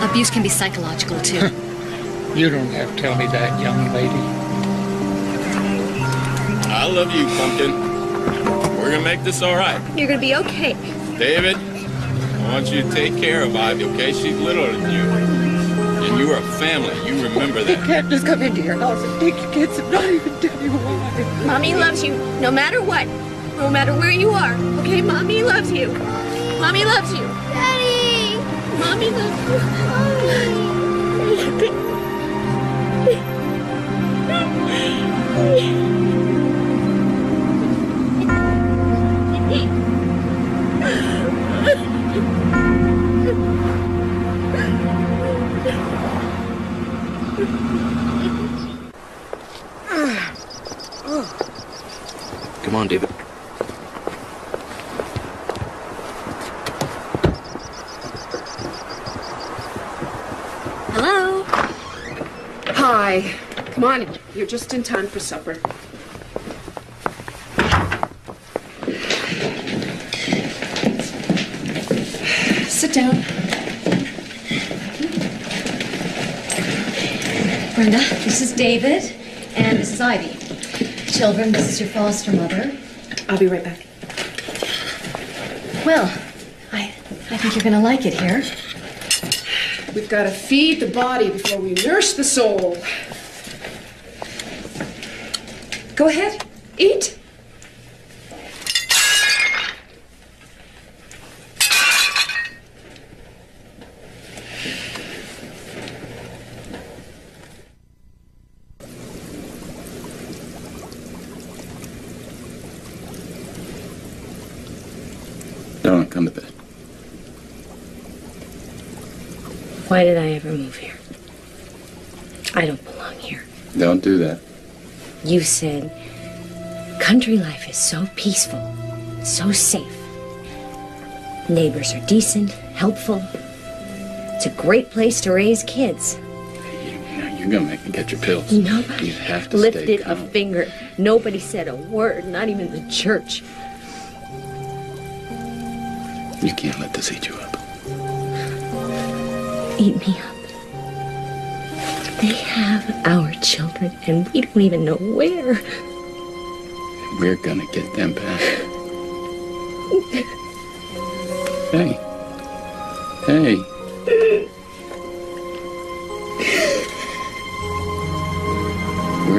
F: Abuse can be psychological, too.
M: You don't have to tell me that, young lady.
C: I love you, Pumpkin. We're gonna make this all right.
A: You're gonna be okay.
C: David, I want you to take care of Ivy, okay? She's littler than you. And you are a family. You remember that.
I: You can't just come into your house and take your kids and not even tell you why.
A: Mommy loves you, no matter what. No matter where you are. Okay, Mommy loves you. Mommy loves you.
J: Daddy!
A: Mommy loves you.
K: Come on, David.
A: Hello?
S: Hi. Come on, you're just in time for supper. Sit down.
F: Brenda, this is David, and this is Ivy. Children, this is your foster mother.
S: I'll be right back.
F: Well, I think you're gonna like it here.
S: We've got to feed the body before we nurse the soul. Go ahead, eat.
C: Don't come to bed.
A: Why did I ever move here? I don't belong here.
C: Don't do that.
A: You said country life is so peaceful, so safe. Neighbors are decent, helpful. It's a great place to raise kids.
C: You're gonna make me get your pills.
A: Nobody
C: You have to
A: lifted
C: stay
A: a
C: calm.
A: finger. Nobody said a word, not even the church.
C: You can't let this eat you up.
A: Eat me up. They have our children, and we don't even know where.
C: We're gonna get them back. Hey. Hey.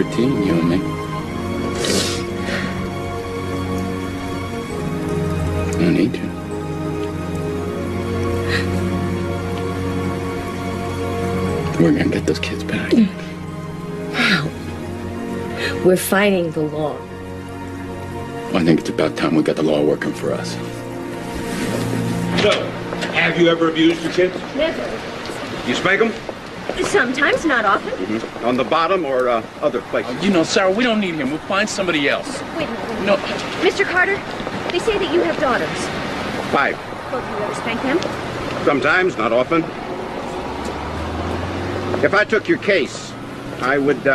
C: We're a team, you and me. No need to. We're gonna get those kids back.
A: How? We're fighting the law.
C: I think it's about time we got the law working for us.
T: So, have you ever abused your kids?
A: Never.
T: You spank them?
A: Sometimes, not often.
T: Mm-hmm. On the bottom or other places?
K: You know, Sarah, we don't need him. We'll find somebody else.
A: Wait a minute.
K: No.
A: Mr. Carter, they say that you have daughters.
T: 5.
A: Well, do you ever spank them?
T: Sometimes, not often. If I took your case, I would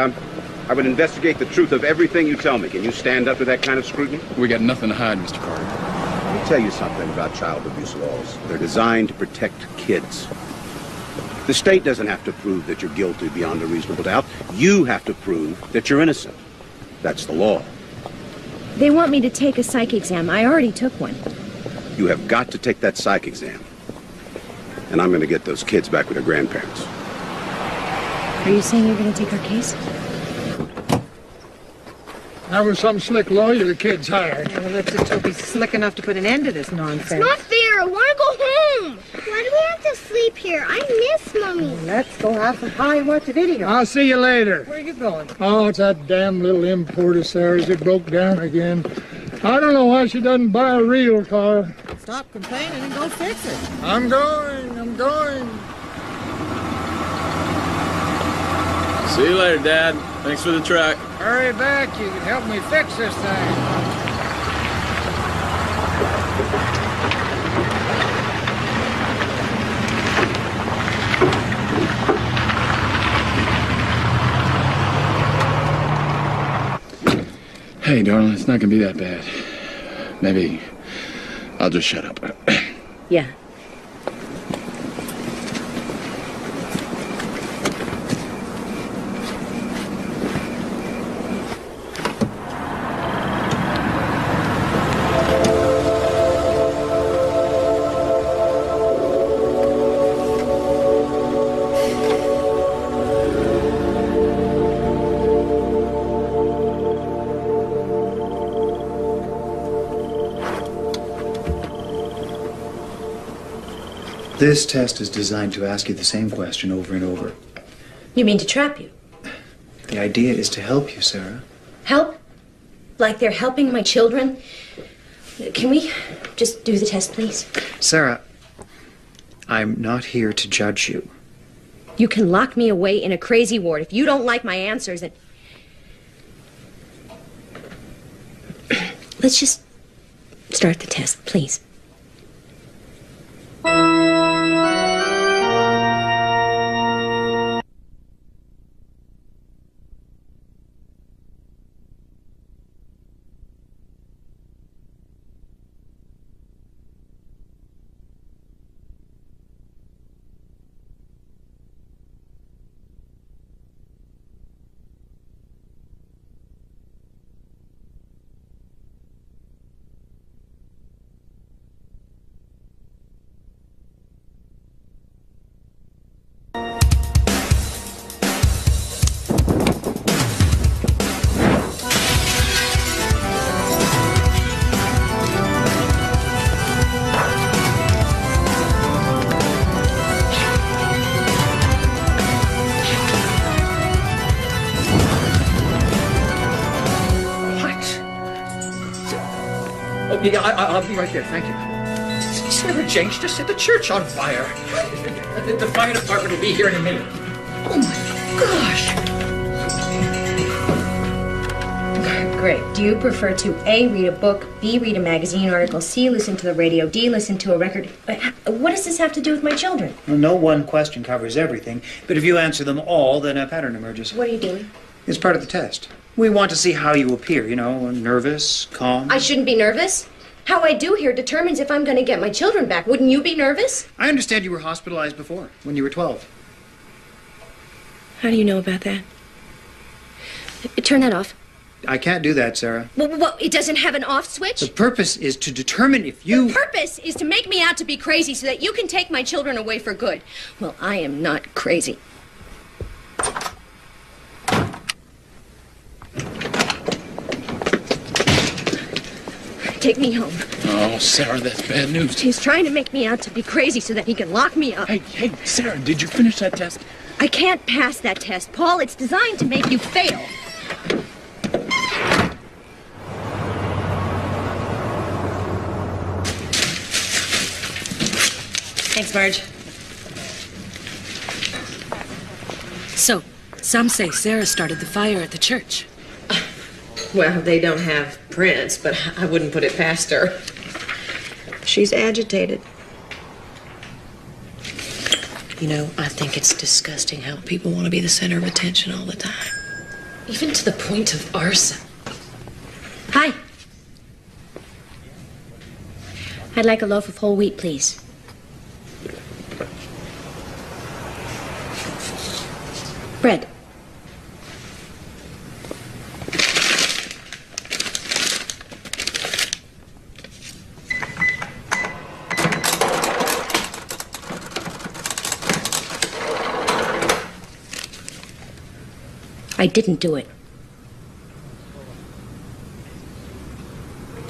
T: investigate the truth of everything you tell me. Can you stand up to that kind of scrutiny?
C: We got nothing to hide, Mr. Carter.
T: Let me tell you something about child abuse laws. They're designed to protect kids. The state doesn't have to prove that you're guilty beyond a reasonable doubt. You have to prove that you're innocent. That's the law.
A: They want me to take a psych exam. I already took one.
T: You have got to take that psych exam. And I'm going to get those kids back with their grandparents.
A: Are you saying you're going to take our case?
M: That was some slick lawyer the kids hired.
L: Well, let's just hope he's slick enough to put an end to this nonsense.
J: It's not fair. I want to go home. Why do we have to sleep here? I miss Mommy.
L: Let's go have some pie and watch a video.
M: I'll see you later.
L: Where are you going?
M: Oh, it's that damn little import of Sarah's. It broke down again. I don't know why she doesn't buy a real car.
L: Stop complaining and go fix it.
M: I'm going.
K: See you later, Dad. Thanks for the truck.
M: Hurry back. You can help me fix this thing.
C: Hey, darling, it's not gonna be that bad. Maybe I'll just shut up.
A: Yeah.
U: This test is designed to ask you the same question over and over.
A: You mean to trap you?
U: The idea is to help you, Sarah.
A: Help? Like they're helping my children? Can we just do the test, please?
U: Sarah, I'm not here to judge you.
A: You can lock me away in a crazy ward if you don't like my answers. And let's just start the test, please.
E: Yeah, I'll be right there, thank you. It's never changed. Just set the church on fire. The fire department will be here in a minute. Oh my gosh!
A: Great. Do you prefer to A, read a book, B, read a magazine article, C, listen to the radio, D, listen to a record? What does this have to do with my children?
E: Well, no one question covers everything, but if you answer them all, then a pattern emerges.
A: What are you doing?
E: It's part of the test. We want to see how you appear, you know, nervous, calm.
A: I shouldn't be nervous. How I do here determines if I'm going to get my children back. Wouldn't you be nervous?
E: I understand you were hospitalized before, when you were 12.
A: How do you know about that? Turn that off.
E: I can't do that, Sarah.
A: Well, it doesn't have an off switch?
E: The purpose is to determine if you...
A: The purpose is to make me out to be crazy so that you can take my children away for good. Well, I am not crazy. Take me home.
C: Oh, Sarah, that's bad news.
A: He's trying to make me out to be crazy so that he can lock me up.
C: Hey, Sarah, did you finish that test?
A: I can't pass that test, Paul. It's designed to make you fail.
G: Thanks, Marge. So, some say Sarah started the fire at the church.
D: Well, they don't have prints, but I wouldn't put it past her. She's agitated. You know, I think it's disgusting how people want to be the center of attention all the time. Even to the point of arson.
A: Hi. I'd like a loaf of whole wheat, please. Bread. I didn't do it.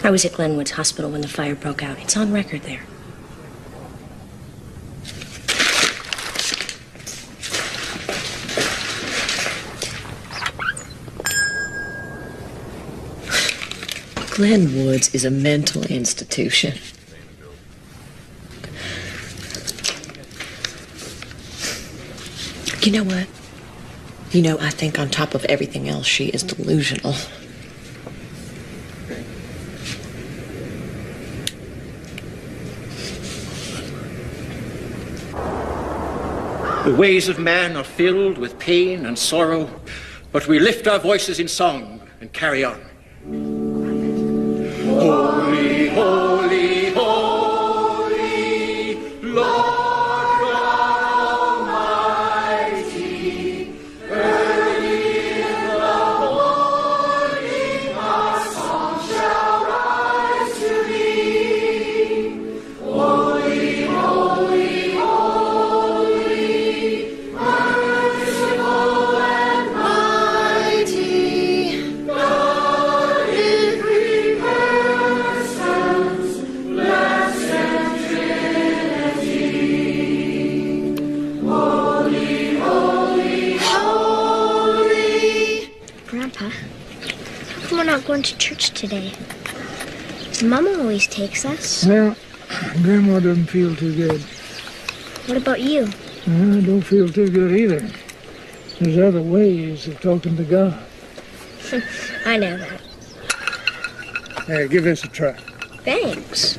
A: I was at Glenwood's hospital when the fire broke out. It's on record there.
D: Glenwood's is a mental institution. You know what? You know, I think on top of everything else, she is delusional.
E: The ways of man are filled with pain and sorrow, but we lift our voices in song and carry on. Holy, holy, holy, Lord.
B: Going to church today. Mama always takes us.
M: Well, Grandma doesn't feel too good.
B: What about you?
M: I don't feel too good either. There's other ways of talking to God.
B: I know that.
M: Hey, give this a try.
B: Thanks.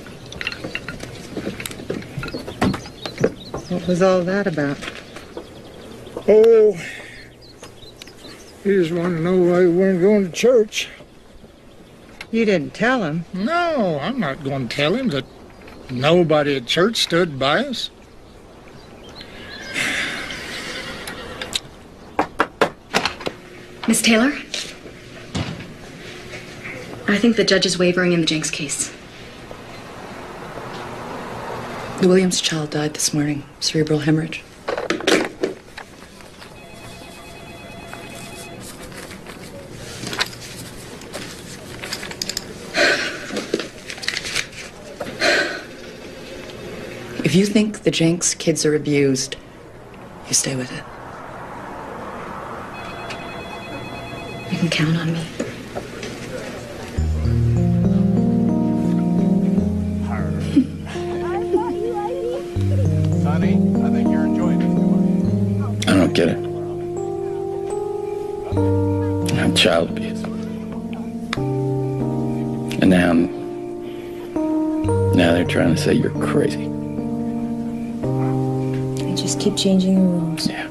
L: What was all that about?
M: Oh, he just wanted to know why we weren't going to church.
L: You didn't tell him.
M: No, I'm not going to tell him that nobody at church stood by us.
F: Miss Taylor? I think the judge is wavering in the Jenks case.
I: The Williams child died this morning, cerebral hemorrhage. If you think the Jenks kids are abused, you stay with it.
F: You can count on me.
K: Sonny, I think you're enjoying this too much.
C: I don't get it. I'm child abuse. And now they're trying to say you're crazy.
A: They just keep changing the rules.
C: Yeah.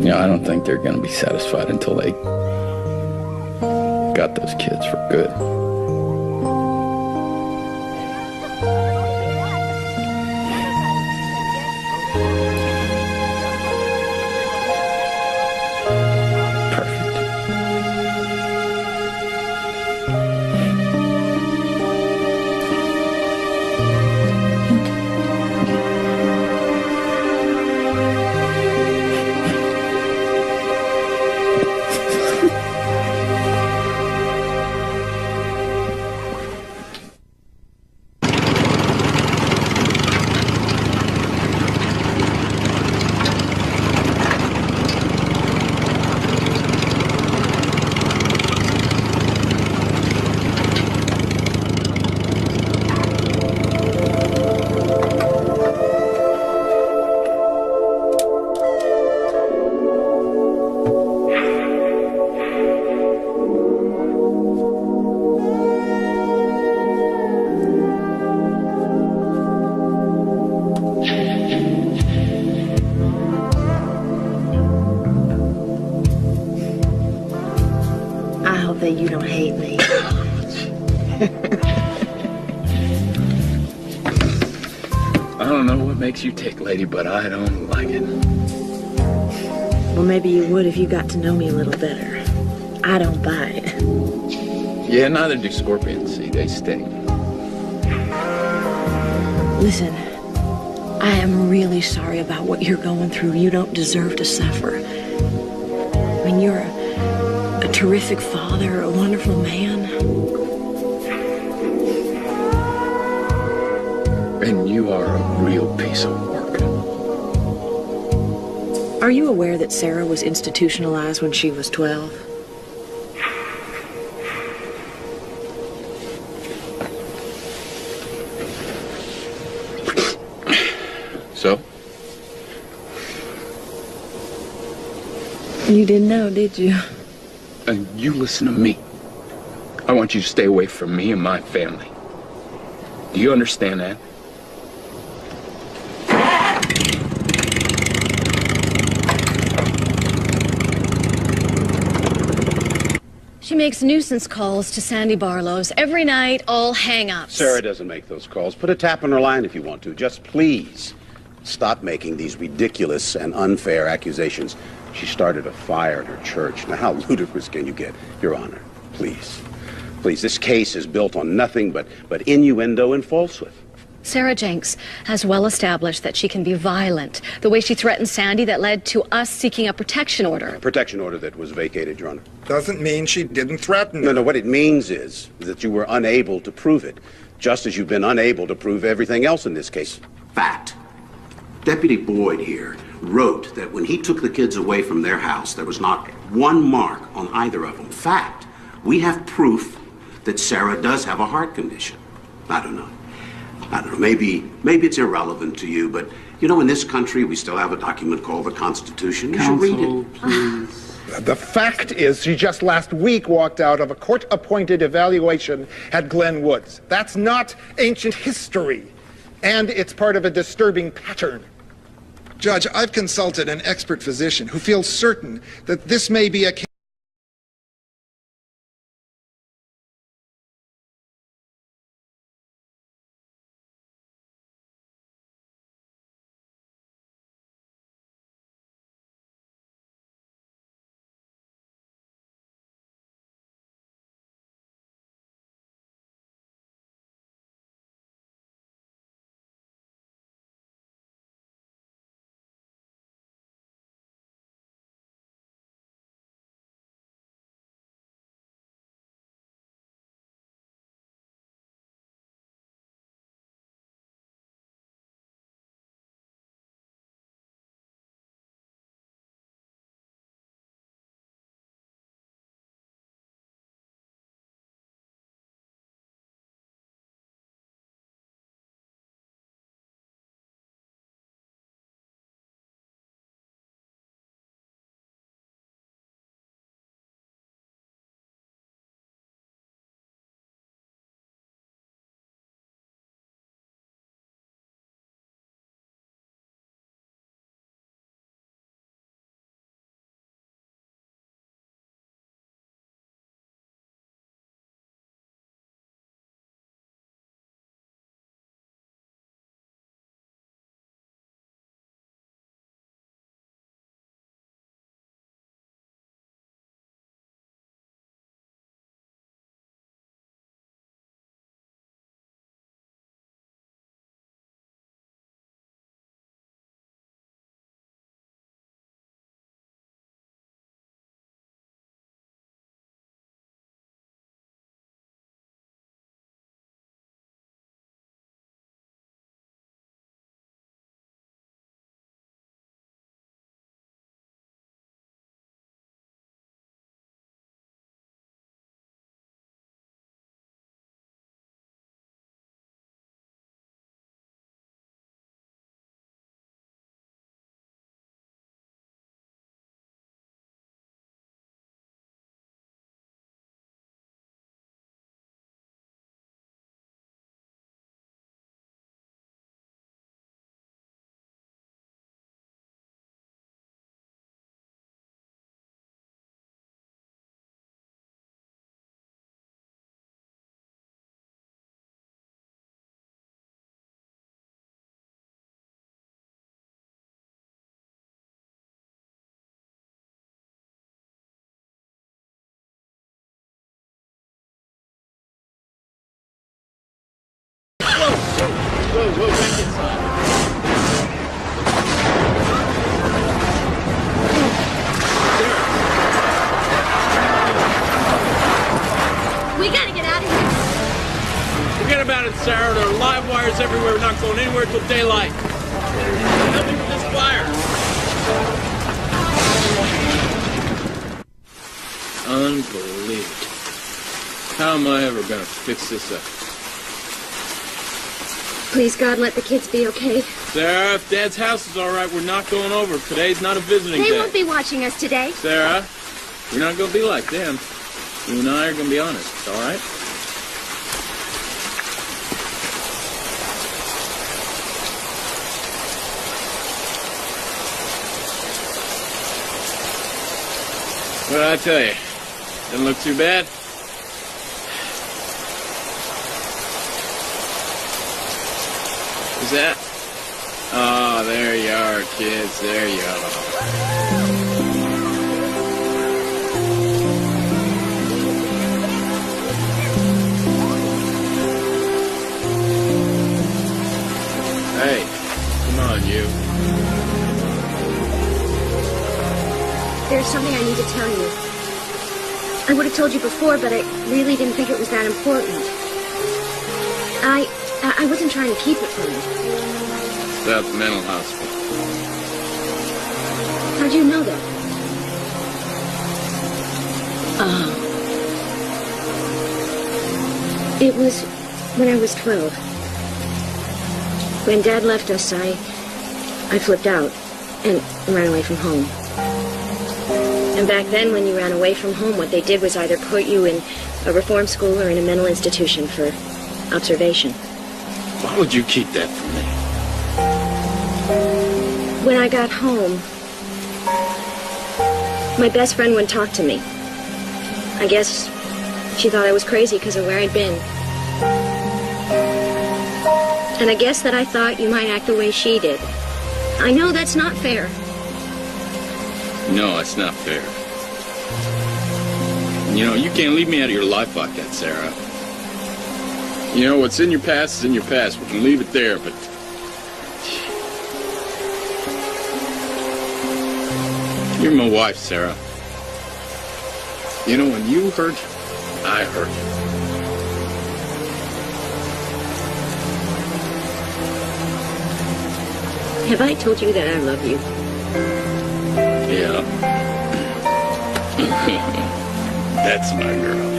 C: You know, I don't think they're going to be satisfied until they got those kids for good. I don't know what makes you tick, lady, but I don't like it.
D: Well, maybe you would if you got to know me a little better. I don't bite.
C: Yeah, neither do scorpions. See, they sting.
D: Listen, I am really sorry about what you're going through. You don't deserve to suffer. I mean, you're a terrific father, a wonderful man.
C: And you are a real piece of work.
D: Are you aware that Sarah was institutionalized when she was 12?
C: So?
D: You didn't know, did you?
C: And you listen to me. I want you to stay away from me and my family. Do you understand that?
F: She makes nuisance calls to Sandy Barlow's every night, all hang-ups.
T: Sarah doesn't make those calls. Put a tap on her line if you want to. Just please stop making these ridiculous and unfair accusations. She started a fire at her church. Now, how ludicrous can you get, Your Honor? Please. Please, this case is built on nothing but innuendo and falsehood.
F: Sarah Jenks has well established that she can be violent. The way she threatened Sandy that led to us seeking a protection order.
T: A protection order that was vacated, Your Honor.
O: Doesn't mean she didn't threaten
T: No, what it means is that you were unable to prove it, just as you've been unable to prove everything else in this case. Fact. Deputy Boyd here wrote that when he took the kids away from their house, there was not one mark on either of them. Fact. We have proof that Sarah does have a heart condition. I don't know. Maybe it's irrelevant to you, but you know, in this country, we still have a document called the Constitution. You should read it.
O: Please. The fact is, she just last week walked out of a court-appointed evaluation at Glen Woods. That's not ancient history, and it's part of a disturbing pattern. Judge, I've consulted an expert physician who feels certain that this may be a case
C: about it, Sarah. There are live wires everywhere. We're not going anywhere till daylight. Help me with this fire. Unbelievable. How am I ever going to fix this up?
A: Please, God, let the kids be okay.
C: Sarah, if Dad's house is all right, we're not going over. Today's not a visiting day.
A: They won't be watching us today.
C: Sarah, we're not going to be like them. You and I are going to be honest, all right? What did I tell you? Doesn't look too bad. What's that? Oh, there you are, kids. There you are. Hey, come on, you.
A: There's something I need to tell you. I would have told you before, but I really didn't think it was that important. I wasn't trying to keep it from you.
C: South Mental Hospital.
A: How'd you know that? It was when I was 12. When Dad left us, I flipped out and ran away from home. And back then, when you ran away from home, what they did was either put you in a reform school or in a mental institution for observation.
C: Why would you keep that from me?
A: When I got home, my best friend wouldn't talk to me. I guess she thought I was crazy because of where I'd been. And I guess that I thought you might act the way she did. I know that's not fair.
C: No, it's not fair. You know, you can't leave me out of your life like that, Sarah. You know, what's in your past is in your past. We can leave it there, but... You're my wife, Sarah. You know, when you hurt, I hurt.
A: Have I told you that I love you?
C: Yeah. That's my girl.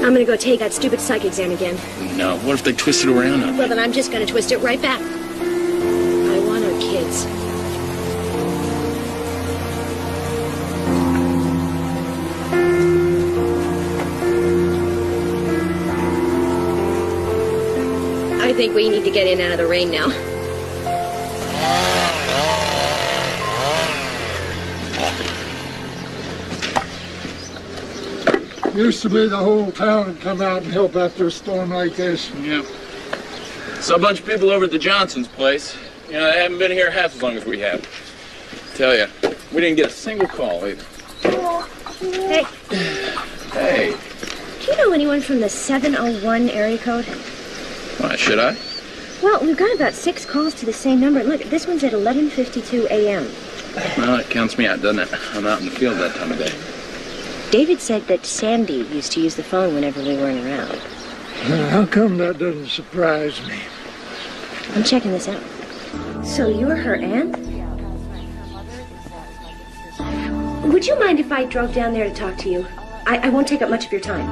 A: I'm gonna go take that stupid psych exam again.
C: No, what if they twist it around on me?
A: Well, then I'm just gonna twist it right back. I want our kids. I think we need to get in and out of the rain now.
M: Used to be the whole town would come out and help after a storm like this.
C: Yep. Saw a bunch of people over at the Johnsons' place. You know, they haven't been here half as long as we have. Tell you, we didn't get a single call either.
A: Hey.
C: Hey.
A: Do you know anyone from the 701 area code?
C: Why, should I?
A: Well, we've got about 6 calls to the same number. Look, this one's at 11:52 a.m.
C: Well, that counts me out, doesn't it? I'm out in the field that time of day.
A: David said that Sandy used to use the phone whenever we weren't around.
M: How come that doesn't surprise me?
A: I'm checking this out. So you're her aunt? Would you mind if I drove down there to talk to you? I won't take up much of your time.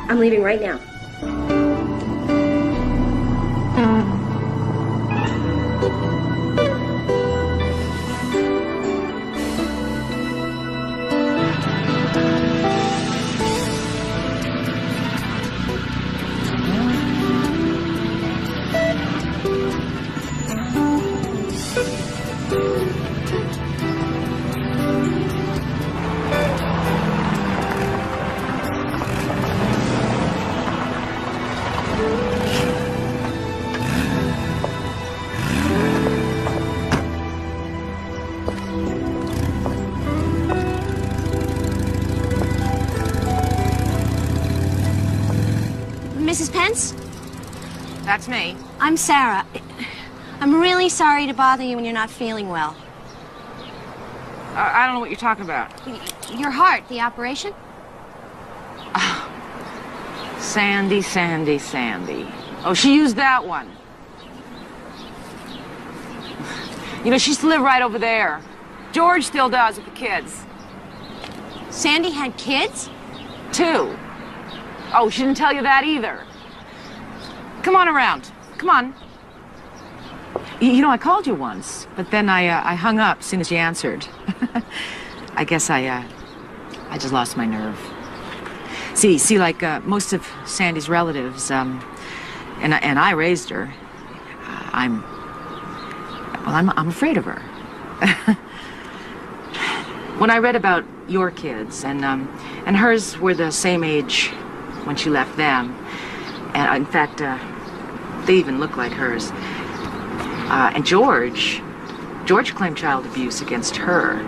A: I'm leaving right now. Mrs. Pence?
H: That's me.
A: I'm Sarah. I'm really sorry to bother you when you're not feeling well.
H: I don't know what you're talking about.
A: Your heart, the operation?
H: Sandy, Sandy, Sandy. Oh, she used that one. You know, she used to live right over there. George still does with the kids.
A: Sandy had kids?
H: 2. Oh, she didn't tell you that either. Come on around. Come on. You know, I called you once, but then I hung up as soon as you answered. I guess I just lost my nerve. See, like most of Sandy's relatives, and I raised her. I'm afraid of her. When I read about your kids, and hers were the same age when she left them, and in fact, they even look like hers. And George claimed child abuse against her.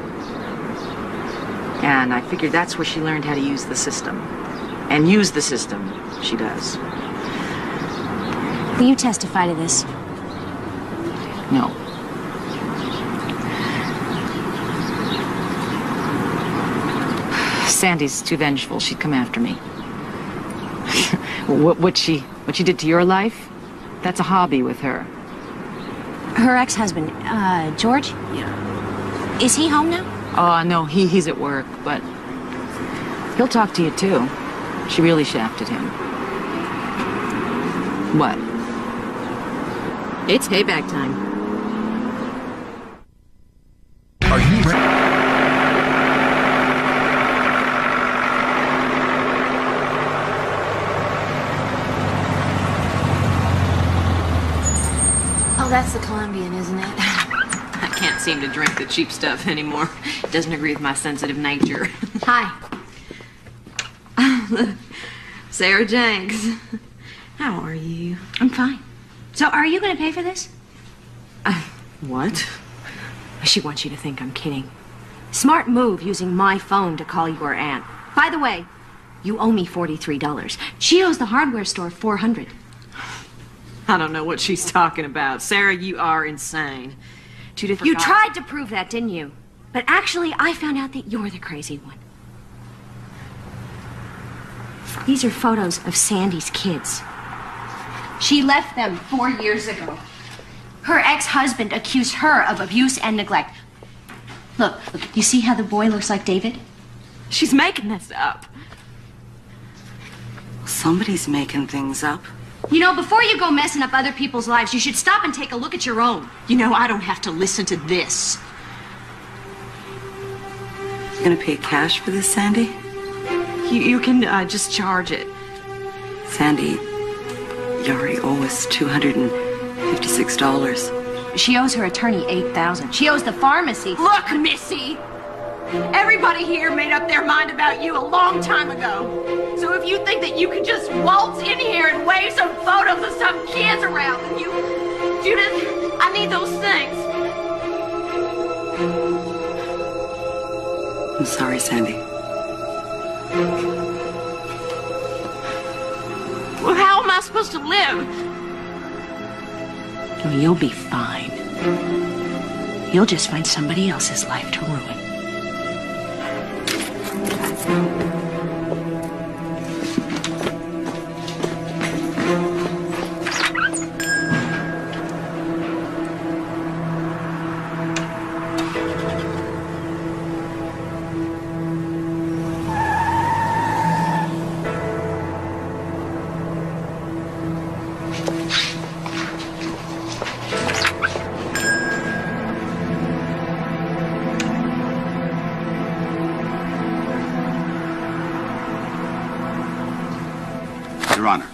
H: And I figured that's where she learned how to use the system. And use the system, she does.
A: Will you testify to this?
H: No. Sandy's too vengeful. She'd come after me. What she did to your life, that's a hobby with her.
A: Her ex-husband, George?
H: Yeah.
A: Is he home now?
H: Oh, no, he's at work, but he'll talk to you, too. She really shafted him. What?
F: It's payback time.
N: Are you ready?
F: Oh, that's the Colombian, isn't it? I can't seem to drink the cheap stuff anymore. It doesn't agree with my sensitive nature.
A: Hi.
F: Sarah Jenks. How are you?
A: I'm fine. So are you going to pay for this?
F: What?
A: She wants you to think I'm kidding. Smart move using my phone to call your aunt. By the way, you owe me $43. She owes the hardware store $400.
F: I don't know what she's talking about. Sarah, you are insane. Judith,
A: You tried to prove that, didn't you? But actually, I found out that you're the crazy one. These are photos of Sandy's kids. She left them 4 years ago. Her ex-husband accused her of abuse and neglect. Look, you see how the boy looks like David?
F: She's making this up.
I: Somebody's making things up.
A: You know, before you go messing up other people's lives, you should stop and take a look at your own.
F: You know, I don't have to listen to this.
I: You gonna pay cash for this, Sandy?
F: You can just charge it.
I: Sandy, you already owe us $256.
A: She owes her attorney $8,000. She owes the pharmacy.
F: Look, Missy! Everybody here made up their mind about you a long time ago. So if you think that you can just waltz in here and wave some photos of some kids around, then you... Judith, I need those things.
I: I'm sorry, Sandy.
F: Well, how am I supposed to live?
A: Well, you'll be fine. You'll just find somebody else's life to ruin.
T: Your Honor,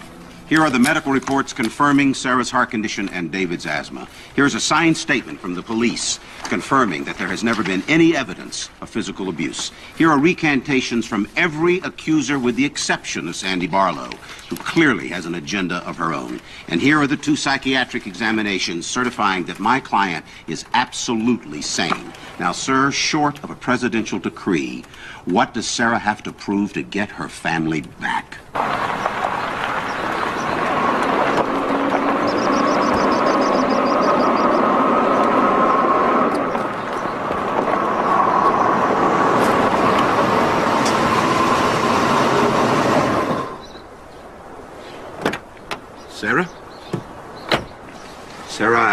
T: here are the medical reports confirming Sarah's heart condition and David's asthma. Here's a signed statement from the police confirming that there has never been any evidence of physical abuse. Here are recantations from every accuser with the exception of Sandy Barlow, who clearly has an agenda of her own. And here are the 2 psychiatric examinations certifying that my client is absolutely sane. Now, sir, short of a presidential decree, what does Sarah have to prove to get her family back?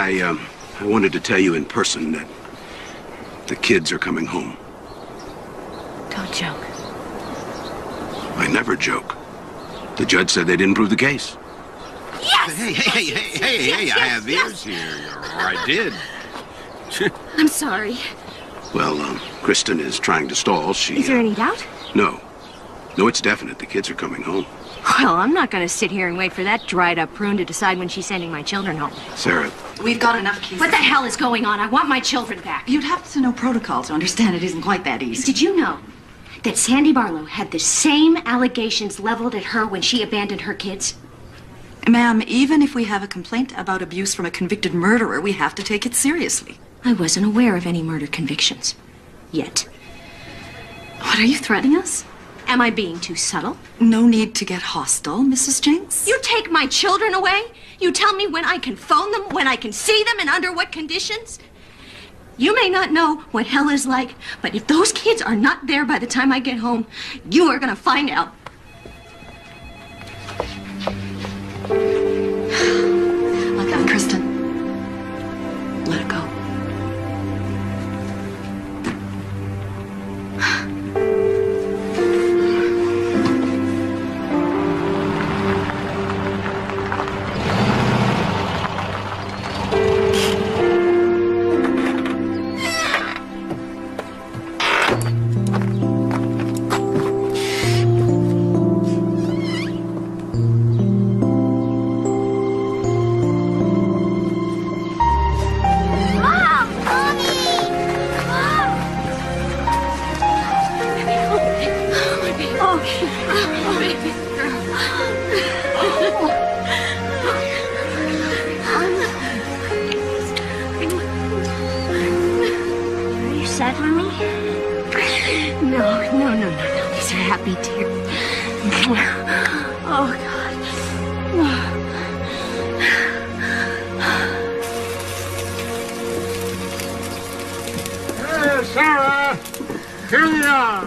T: I wanted to tell you in person that the kids are coming home.
A: Don't joke.
T: I never joke. The judge said they didn't prove the case.
F: Yes!
T: Hey, I have ears here. Or I did.
A: I'm sorry.
T: Well, Kristen is trying to stall.
A: Is there any doubt?
T: No. No, it's definite. The kids are coming home.
A: Well, I'm not going to sit here and wait for that dried-up prune to decide when she's sending my children home.
T: Sarah.
R: We've got enough cases.
A: What the hell is going on? I want my children back.
R: You'd have to know protocol to understand it isn't quite that easy.
A: Did you know that Sandy Barlow had the same allegations leveled at her when she abandoned her kids?
R: Ma'am, even if we have a complaint about abuse from a convicted murderer, we have to take it seriously.
A: I wasn't aware of any murder convictions. Yet.
R: What, are you threatening us?
A: Am I being too subtle?
R: No need to get hostile, Mrs. Jenks.
A: You take my children away? You tell me when I can phone them, when I can see them, and under what conditions? You may not know what hell is like, but if those kids are not there by the time I get home, you are going to find out.
R: Look, Kristen. Let it go.
M: Sarah, here they are.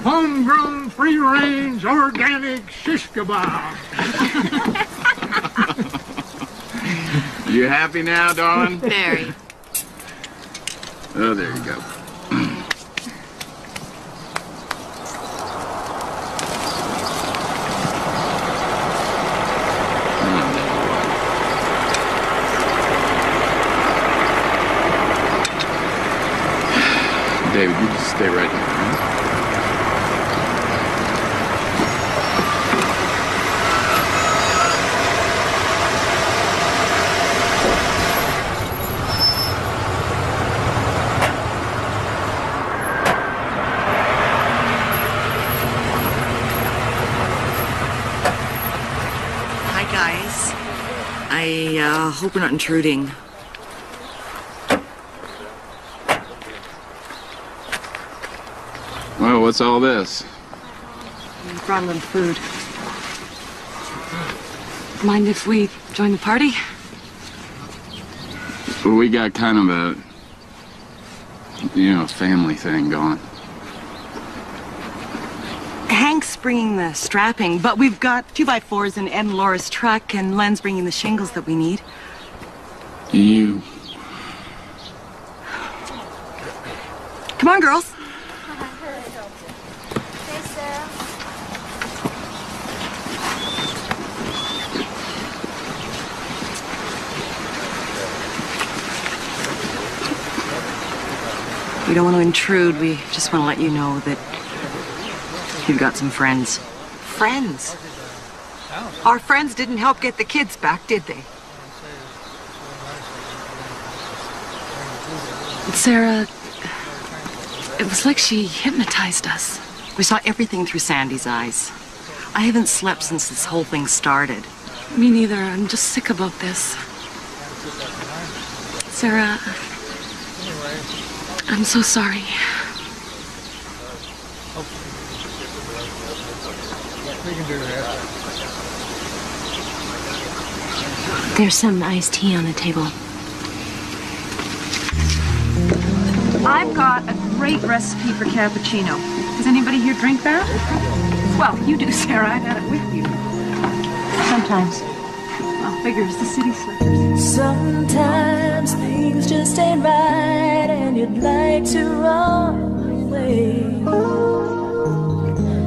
M: Homegrown, free-range, organic shish kebab.
C: You happy now, darling?
A: Very.
C: Oh, there you go. David, you just stay right here.
R: Hi, guys. I hope we're not intruding.
C: Well, what's all this?
R: We brought a little food. Mind if we join the party?
C: Well, we got kind of a, family thing going.
R: Hank's bringing the strapping, but we've got 2x4s in Ed and Laura's truck, and Len's bringing the shingles that we need.
C: You...
R: Come on, girls. We don't want to intrude. We just want to let you know that you've got some friends.
H: Friends? Our friends didn't help get the kids back, did they?
R: Sarah, it was like she hypnotized us. We saw everything through Sandy's eyes. I haven't slept since this whole thing started. Me neither. I'm just sick about this. Sarah, I'm so sorry.
A: There's some iced tea on the table.
F: I've got a great recipe for cappuccino. Does anybody here drink that? Well, you do, Sarah. I've had it with you.
A: Sometimes.
F: Well, figures the city slickers.
Q: Sometimes things just ain't right and you'd like to run away.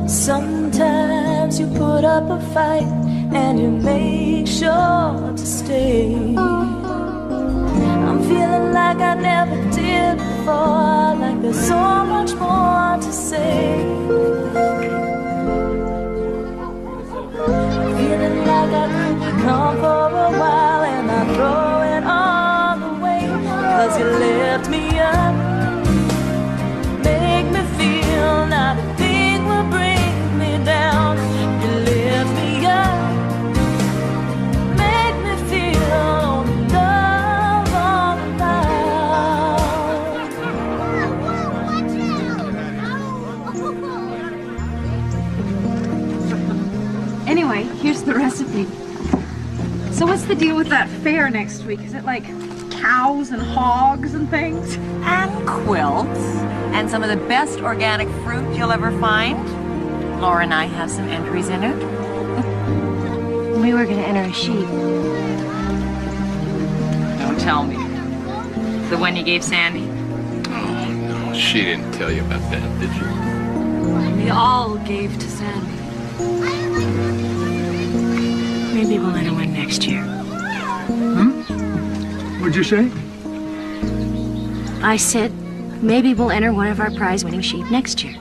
Q: Sometimes you put up a fight and you make sure to stay. I'm feeling like I never did before, like there's so much more to say. Feeling like I could be calm for a while and I throw it all away, 'cause you lift me up, make me feel not a thing will bring me down. You lift me up, make me feel love all around.
F: Anyway, here's the recipe. So what's the deal with that fair next week? Is it like cows and hogs and things?
H: And quilts. And some of the best organic fruit you'll ever find. Laura and I have some entries in it.
A: We were gonna enter a sheep.
H: Don't tell me. The one you gave Sandy?
K: Oh, no, she didn't tell you about that, did she?
R: We all gave to Sandy.
H: Maybe we'll enter one next year.
M: What'd you say?
A: I said, maybe we'll enter one of our prize-winning sheep next year.